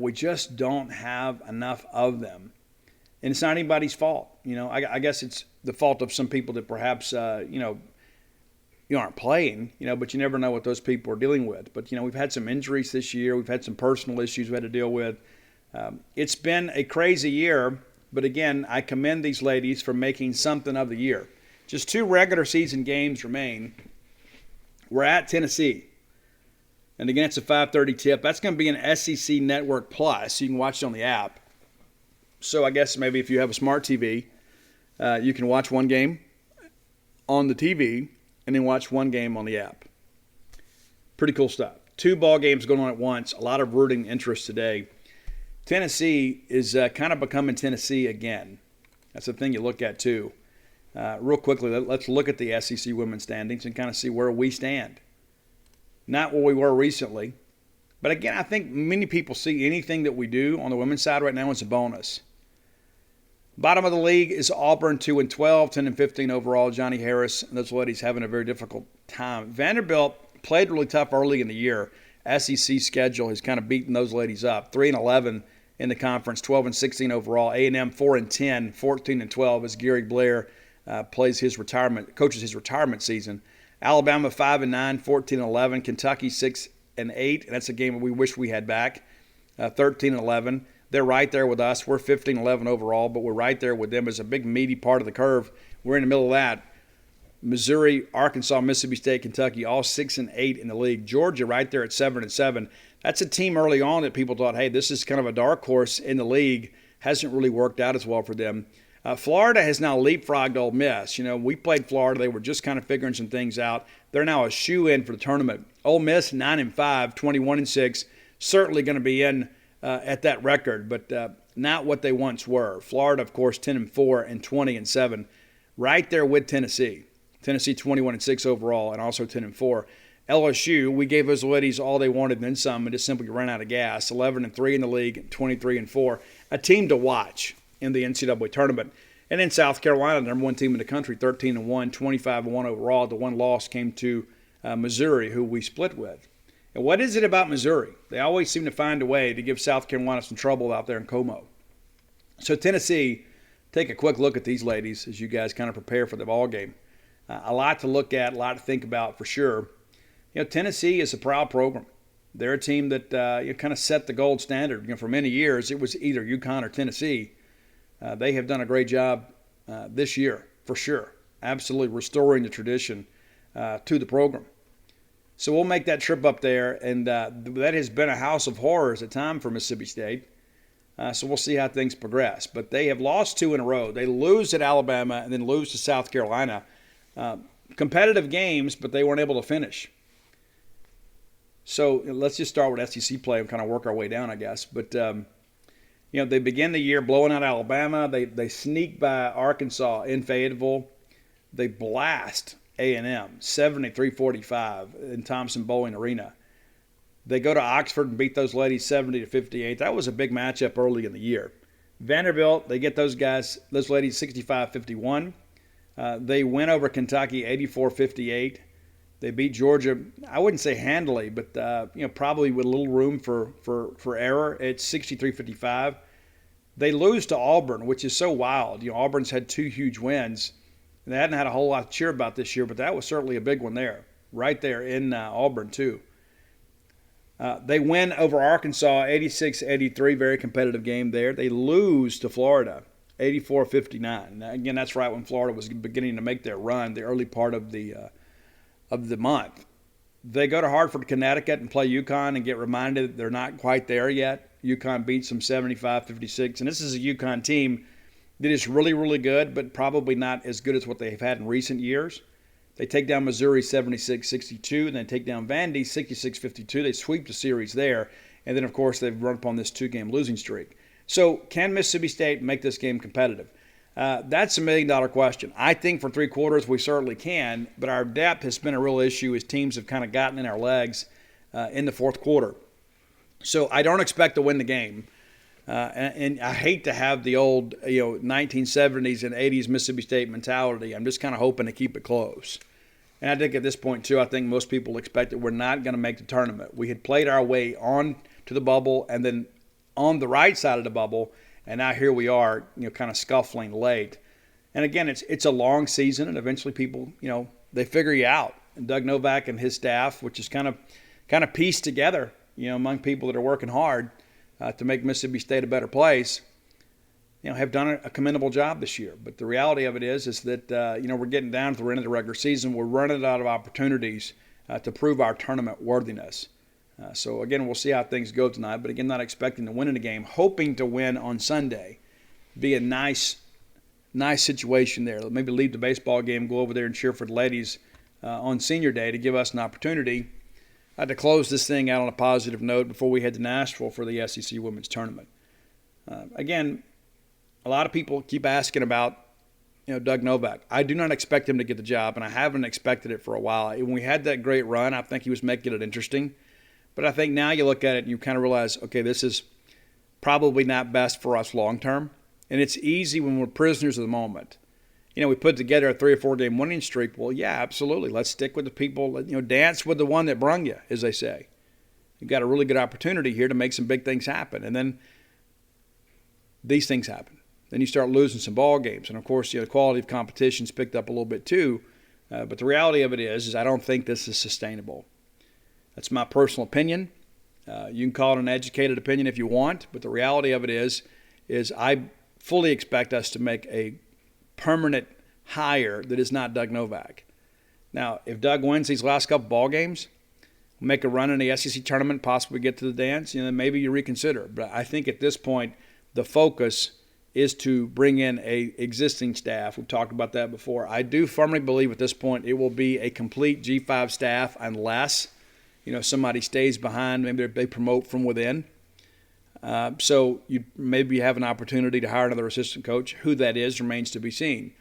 We just don't have enough of them. And it's not anybody's fault. I guess it's the fault of some people that perhaps, you aren't playing, but you never know what those people are dealing with. But, we've had some injuries this year. We've had some personal issues we had to deal with. It's been a crazy year. But again, I commend these ladies for making something of the year. Just 2 regular season games remain. We're at Tennessee. And again, it's a 5:30 tip. That's going to be an SEC Network Plus. You can watch it on the app. So I guess maybe if you have a smart TV, you can watch one game on the TV and then watch one game on the app. Pretty cool stuff. 2 ball games going on at once. A lot of rooting interest today. Tennessee is kind of becoming Tennessee again. That's the thing you look at, too. Real quickly, let's look at the SEC women's standings and kind of see where we stand. Not where we were recently. But again, I think many people see anything that we do on the women's side right now as a bonus. Bottom of the league is Auburn, 2-12, 10-15 overall. Johnny Harris and those ladies having a very difficult time. Vanderbilt played really tough early in the year. SEC schedule has kind of beaten those ladies up. 3-11 in the conference, 12-16 overall. A&M 4-10, 14-12 as Gary Blair coaches his retirement season. Alabama 5-9, 14-11. Kentucky 6-8. That's a game we wish we had back. 13-11. They're right there with us. We're 15-11 overall, but we're right there with them as a big meaty part of the curve. We're in the middle of that. Missouri, Arkansas, Mississippi State, Kentucky, all 6-8 in the league. Georgia right there at 7-7. That's a team early on that people thought, hey, this is kind of a dark horse in the league. Hasn't really worked out as well for them. Florida has now leapfrogged Ole Miss. We played Florida. They were just kind of figuring some things out. They're now a shoe-in for the tournament. Ole Miss, 9-5, 21-6, certainly going to be in at that record, but not what they once were. Florida, of course, 10-4 and 20-7, right there with Tennessee. Tennessee 21-6 overall and also 10-4. LSU, we gave those ladies all they wanted and then some and just simply ran out of gas. 11-3 in the league, 23-4. A team to watch in the NCAA tournament. And in South Carolina, the number one team in the country, 13-1, 25-1 overall. The one loss came to Missouri, who we split with. And what is it about Missouri? They always seem to find a way to give South Carolina some trouble out there in Como. So Tennessee, take a quick look at these ladies as you guys kind of prepare for the ball game. A lot to look at, a lot to think about for sure. Tennessee is a proud program. They're a team that kind of set the gold standard. For many years, it was either UConn or Tennessee. They have done a great job this year, for sure. Absolutely restoring the tradition to the program. So we'll make that trip up there, and that has been a house of horrors at times for Mississippi State. So we'll see how things progress. But they have lost 2 in a row. They lose at Alabama and then lose to South Carolina. Competitive games, but they weren't able to finish. So let's just start with SEC play and kind of work our way down, I guess. But, they begin the year blowing out Alabama. They sneak by Arkansas in Fayetteville. They blast A&M 73-45 in Thompson-Boling Arena. They go to Oxford and beat those ladies 70-58. That was a big matchup early in the year. Vanderbilt, they get those ladies 65-51. They win over Kentucky 84-58. They beat Georgia, I wouldn't say handily, but probably with a little room for error at 63-55. They lose to Auburn, which is so wild. Auburn's had 2 huge wins, and they hadn't had a whole lot to cheer about this year, but that was certainly a big one there, right there in Auburn too. They win over Arkansas 86-83, very competitive game there. They lose to Florida 84-59. Now, again, that's right when Florida was beginning to make their run, the early part of the month. They go to Hartford, Connecticut and play UConn and get reminded that they're not quite there yet. UConn beats them 75-56. And this is a UConn team that is really, really good, but probably not as good as what they've had in recent years. They take down Missouri 76-62, and then take down Vandy 66-52. They sweep the series there. And then, of course, they've run upon this 2-game losing streak. So can Mississippi State make this game competitive? That's a $1 million question. I think for 3 quarters we certainly can, but our depth has been a real issue as teams have kind of gotten in our legs in the fourth quarter. So I don't expect to win the game. And I hate to have the old 1970s and 80s Mississippi State mentality. I'm just kind of hoping to keep it close. And I think at this point, too, I think most people expect that we're not going to make the tournament. We had played our way on to the bubble and then on the right side of the bubble, and now here we are, kind of scuffling late. And again, it's a long season, and eventually people, they figure you out. And Doug Novak and his staff, which is kind of pieced together, among people that are working hard to make Mississippi State a better place, have done a commendable job this year. But the reality of it is that we're getting down to the end of the regular season. We're running out of opportunities to prove our tournament worthiness. So, again, we'll see how things go tonight. But, again, not expecting to win in the game. Hoping to win on Sunday. Be a nice situation there. Maybe leave the baseball game, go over there and cheer for the ladies on Senior Day to give us an opportunity to close this thing out on a positive note before we head to Nashville for the SEC Women's Tournament. Again, a lot of people keep asking about Doug Novak. I do not expect him to get the job, and I haven't expected it for a while. When we had that great run, I think he was making it interesting. But I think now you look at it and you kind of realize, okay, this is probably not best for us long term. And it's easy when we're prisoners of the moment. We put together a 3 or 4 game winning streak. Well, yeah, absolutely. Let's stick with the people. Dance with the one that brung you, as they say. You've got a really good opportunity here to make some big things happen. And then these things happen. Then you start losing some ball games. And, of course, the quality of competition's picked up a little bit too. But the reality of it is I don't think this is sustainable. That's my personal opinion. You can call it an educated opinion if you want, but the reality of it is I fully expect us to make a permanent hire that is not Doug Novak. Now, if Doug wins these last couple ball games, make a run in the SEC tournament, possibly get to the dance, then maybe you reconsider. But I think at this point, the focus is to bring in a existing staff. We've talked about that before. I do firmly believe at this point it will be a complete G5 staff unless, somebody stays behind. Maybe they promote from within. So you maybe have an opportunity to hire another assistant coach. Who that is remains to be seen.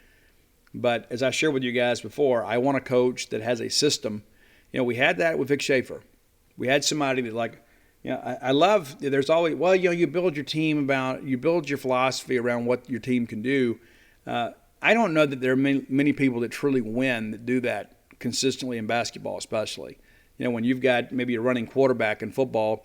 But as I shared with you guys before, I want a coach that has a system. We had that with Vic Schaefer. We had somebody that I love, there's always, you build your team you build your philosophy around what your team can do. I don't know that there are many people that truly win that do that consistently in basketball, especially. When you've got maybe a running quarterback in football,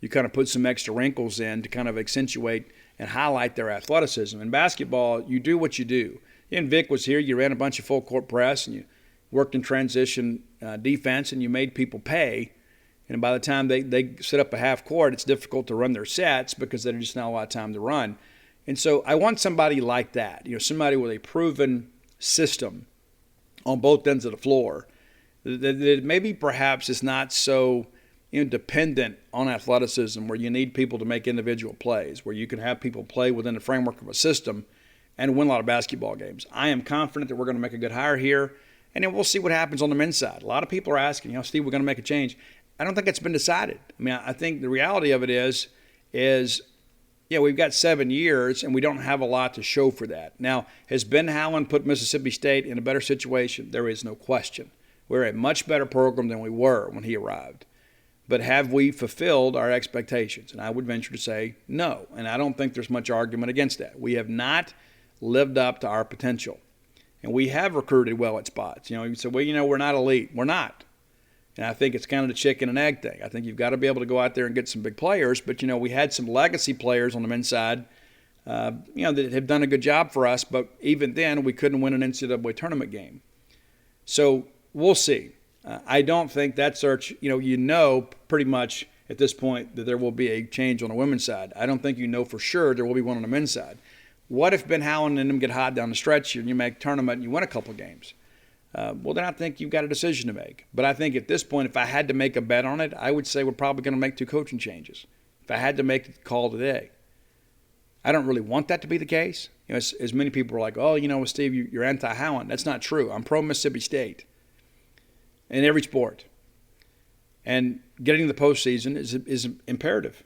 you kind of put some extra wrinkles in to kind of accentuate and highlight their athleticism. In basketball, you do what you do. And Vic was here, you ran a bunch of full court press, and you worked in transition defense, and you made people pay. And by the time they set up a half court, it's difficult to run their sets because there's just not a lot of time to run. And so I want somebody like that, somebody with a proven system on both ends of the floor that maybe perhaps is not so dependent on athleticism, where you need people to make individual plays, where you can have people play within the framework of a system and win a lot of basketball games. I am confident that we're going to make a good hire here, and then we'll see what happens on the men's side. A lot of people are asking, Steve, we're going to make a change. I don't think it's been decided. I think the reality of it is we've got 7 years, and we don't have a lot to show for that. Now, has Ben Howland put Mississippi State in a better situation? There is no question. We're a much better program than we were when he arrived. But have we fulfilled our expectations? And I would venture to say no. And I don't think there's much argument against that. We have not lived up to our potential. And we have recruited well at spots. You say, we're not elite. We're not. And I think it's kind of the chicken and egg thing. I think you've got to be able to go out there and get some big players. But, we had some legacy players on the men's side, that have done a good job for us. But even then, we couldn't win an NCAA tournament game. So we'll see. I don't think that search, pretty much at this point that there will be a change on the women's side. I don't think for sure there will be one on the men's side. What if Ben Howland and them get hot down the stretch and you make a tournament and you win a couple of games? Well, then I think you've got a decision to make. But I think at this point, if I had to make a bet on it, I would say we're probably going to make 2 coaching changes. If I had to make the call today. I don't really want that to be the case. As many people are like, Steve, you're anti-Howland. That's not true. I'm pro-Mississippi State in every sport. And getting to the postseason is imperative.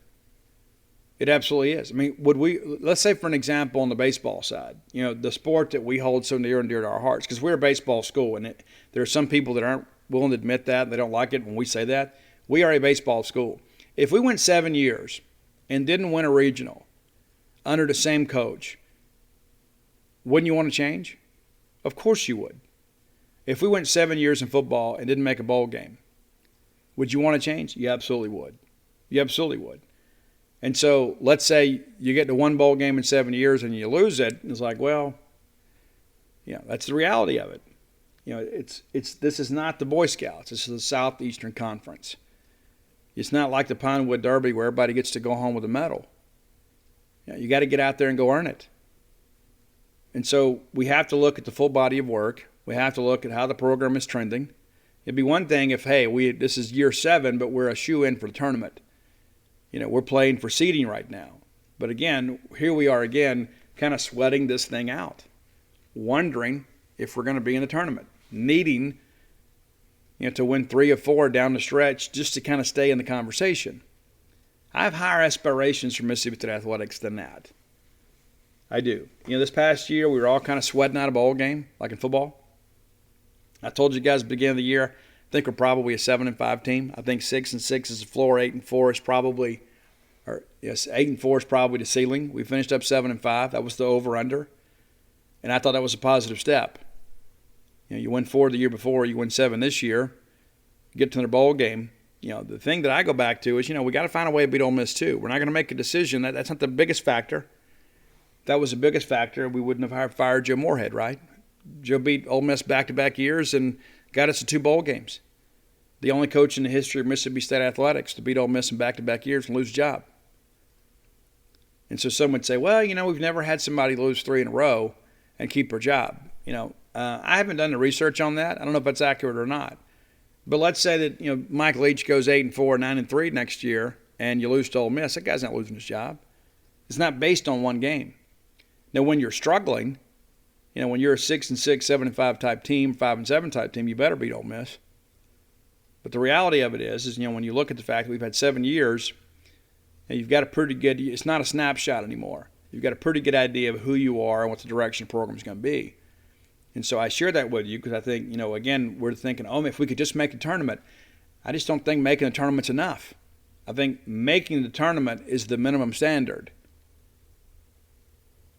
It absolutely is. Let's say for an example on the baseball side, the sport that we hold so near and dear to our hearts, because we're a baseball school, and there are some people that aren't willing to admit that, and they don't like it when we say that. We are a baseball school. If we went 7 years and didn't win a regional under the same coach, wouldn't you want to change? Of course you would. If we went 7 years in football and didn't make a bowl game, would you want to change? You absolutely would. You absolutely would. And so let's say you get to 1 bowl game in 7 years and you lose it. It's like, that's the reality of it. This is not the Boy Scouts. This is the Southeastern Conference. It's not like the Pinewood Derby where everybody gets to go home with a medal. You got to get out there and go earn it. And so we have to look at the full body of work. We have to look at how the program is trending. It'd be one thing if, this is year 7, but we're a shoe-in for the tournament. We're playing for seeding right now. But again, here we are again, kind of sweating this thing out, wondering if we're going to be in the tournament, needing, to win 3 or 4 down the stretch just to kind of stay in the conversation. I have higher aspirations for Mississippi State athletics than that. I do. This past year we were all kind of sweating out a bowl game, like in football. I told you guys at the beginning of the year, I think we're probably a 7-5 team. I think 6-6 is the floor. 8-4 is probably, 8-4 is probably the ceiling. We finished up 7-5. That was the over/under, and I thought that was a positive step. You win 4 the year before, you win 7 this year. You get to the bowl game. The thing that I go back to is, we got to find a way to beat Ole Miss too. We're not going to make a decision. That's not the biggest factor. If that was the biggest factor, we wouldn't have fired Joe Moorhead, right? Joe beat Ole Miss back-to-back years and got us to 2 bowl games. the only coach in the history of Mississippi State athletics to beat Ole Miss in back-to-back years and lose a job. And so some would say, well, we've never had somebody lose 3 in a row and keep their job. I haven't done the research on that. I don't know if that's accurate or not. But let's say that, Mike Leach goes 8-4, 9-3 next year, and you lose to Ole Miss. That guy's not losing his job. It's not based on one game. Now, when you're struggling, when you're a 6-6, 7-5 type team, 5-7 type team, you better beat Ole Miss. But the reality of it is when you look at the fact that we've had 7 years, you've got a pretty good – it's not a snapshot anymore. You've got a pretty good idea of who you are and what the direction of the program is going to be. And so I share that with you because I think, again, we're thinking, if we could just make a tournament. I just don't think making a tournament's enough. I think making the tournament is the minimum standard.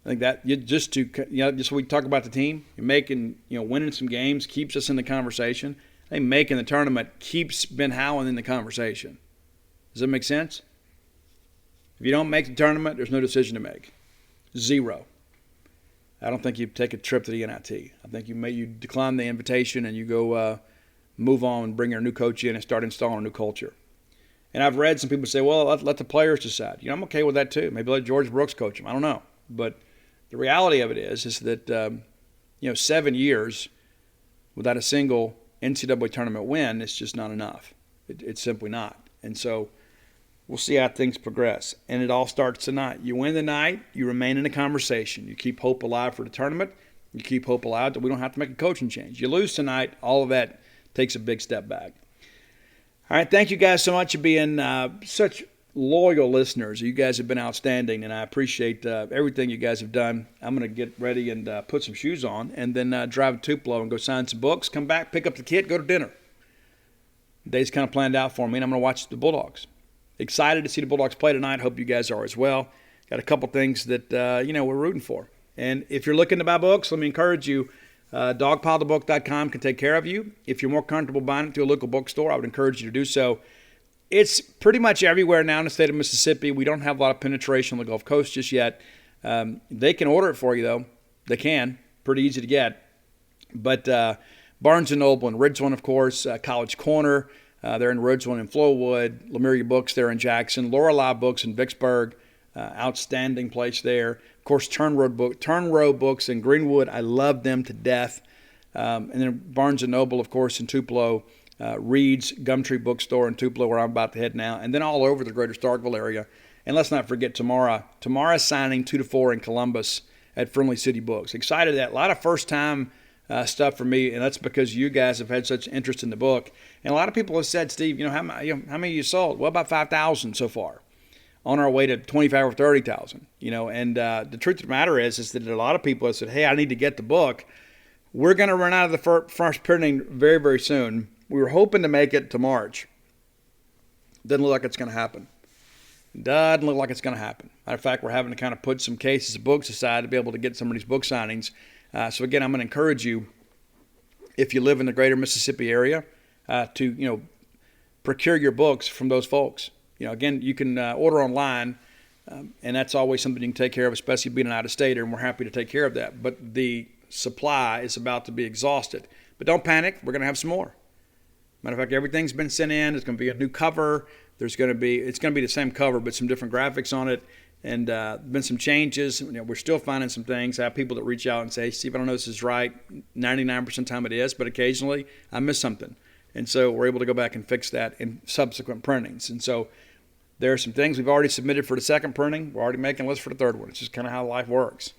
I think that just so we talk about the team, you're making, winning some games keeps us in the conversation. I think making the tournament keeps Ben Howland in the conversation. Does that make sense? If you don't make the tournament, there's no decision to make. 0. I don't think you take a trip to the NIT. I think you decline the invitation and you go move on and bring your new coach in and start installing a new culture. And I've read some people say, well, let the players decide. I'm okay with that too. Maybe let George Brooks coach them. I don't know. But the reality of it is that 7 years without a single NCAA tournament win is just not enough. It's simply not. And so we'll see how things progress. And it all starts tonight. You win the night, you remain in the conversation. You keep hope alive for the tournament. You keep hope alive that we don't have to make a coaching change. You lose tonight, all of that takes a big step back. All right, thank you guys so much for being such loyal listeners. You guys have been outstanding, and I appreciate everything you guys have done. I'm going to get ready and put some shoes on and then drive to Tupelo and go sign some books, come back, pick up the kid, go to dinner. The day's kind of planned out for me, and I'm going to watch the Bulldogs. Excited to see the Bulldogs play tonight. Hope you guys are as well. Got a couple things that, we're rooting for. And if you're looking to buy books, let me encourage you, dogpilethebook.com can take care of you. If you're more comfortable buying it through a local bookstore, I would encourage you to do so. It's pretty much everywhere now in the state of Mississippi. We don't have a lot of penetration on the Gulf Coast just yet. They can order it for you, though. They can. Pretty easy to get. But Barnes & Noble and Ridgeland, of course, College Corner, they're in Ridgeland and Flowood, Lemuria Books there in Jackson, Lorelei Books in Vicksburg, outstanding place there. Of course, Turnrow Books in Greenwood, I love them to death. And then Barnes & Noble, of course, in Tupelo, Reed's Gumtree Bookstore in Tupelo, where I'm about to head now, and then all over the greater Starkville area. And let's not forget tomorrow's signing 2 to 4 in Columbus at Friendly City Books. Excited that. A lot of first-time stuff for me, and that's because you guys have had such interest in the book. And a lot of people have said, Steve, how many you sold? Well, about 5,000 so far, on our way to 25 or 30,000. And the truth of the matter is that a lot of people have said, hey, I need to get the book. We're going to run out of the first printing very, very soon. We were hoping to make it to March. Doesn't look like it's going to happen. Matter of fact, we're having to kind of put some cases of books aside to be able to get some of these book signings. So again, I'm going to encourage you, if you live in the greater Mississippi area, to procure your books from those folks. Again, you can order online, and that's always something you can take care of, especially being an out-of-stater, and we're happy to take care of that. But the supply is about to be exhausted. But don't panic. We're going to have some more. Matter of fact, everything's been sent in. There's going to be a new cover. It's going to be the same cover, but some different graphics on it. And been some changes. We're still finding some things. I have people that reach out and say, Steve, I don't know if this is right. 99% of the time it is, but occasionally I miss something. And so we're able to go back and fix that in subsequent printings. And so there are some things we've already submitted for the second printing. We're already making a list for the third one. It's just kind of how life works.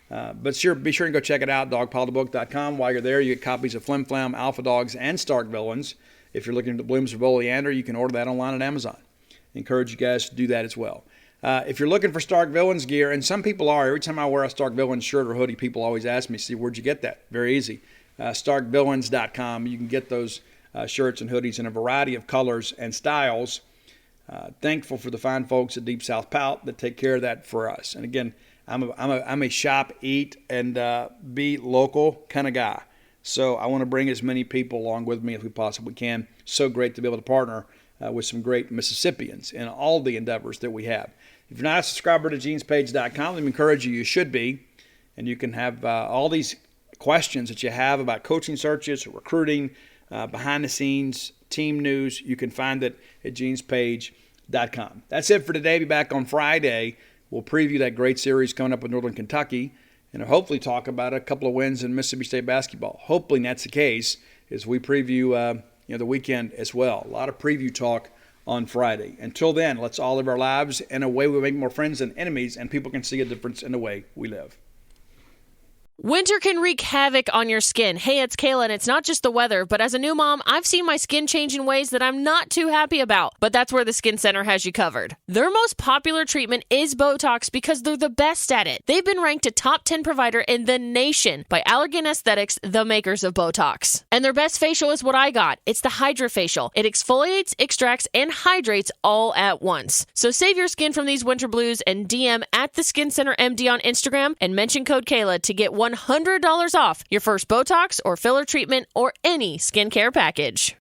But be sure and go check it out, dogpilethebook.com. While you're there, you get copies of Flim Flam, Alpha Dogs, and Stark Villains. If you're looking at the Blooms of Oleander, you can order that online at Amazon. I encourage you guys to do that as well. If you're looking for Stark Villains gear, and some people are, every time I wear a Stark Villains shirt or hoodie, people always ask me, Steve, where'd you get that? Very easy. StarkVillains.com. You can get those shirts and hoodies in a variety of colors and styles. Thankful for the fine folks at Deep South Pout that take care of that for us. And again, I'm a shop, eat, and be local kind of guy. So I want to bring as many people along with me as we possibly can. So great to be able to partner with some great Mississippians in all the endeavors that we have. If you're not a subscriber to genespage.com, let me encourage you, you should be. And you can have all these questions that you have about coaching searches, recruiting, behind the scenes, team news. You can find it at genespage.com. That's it for today. Be back on Friday. We'll preview that great series coming up with Northern Kentucky and hopefully talk about a couple of wins in Mississippi State basketball. Hopefully that's the case as we preview the weekend as well. A lot of preview talk on Friday. Until then, let's all live our lives in a way we make more friends than enemies, and people can see a difference in the way we live. Winter can wreak havoc on your skin. Hey, it's Kayla, and it's not just the weather, but as a new mom, I've seen my skin change in ways that I'm not too happy about. But that's where the Skin Center has you covered. Their most popular treatment is Botox because they're the best at it. They've been ranked a top 10 provider in the nation by Allergan Aesthetics, the makers of Botox. And their best facial is what I got. It's the HydraFacial. It exfoliates, extracts, and hydrates all at once. So save your skin from these winter blues and DM at the Skin Center MD on Instagram and mention code Kayla to get $100 off your first Botox or filler treatment or any skincare package.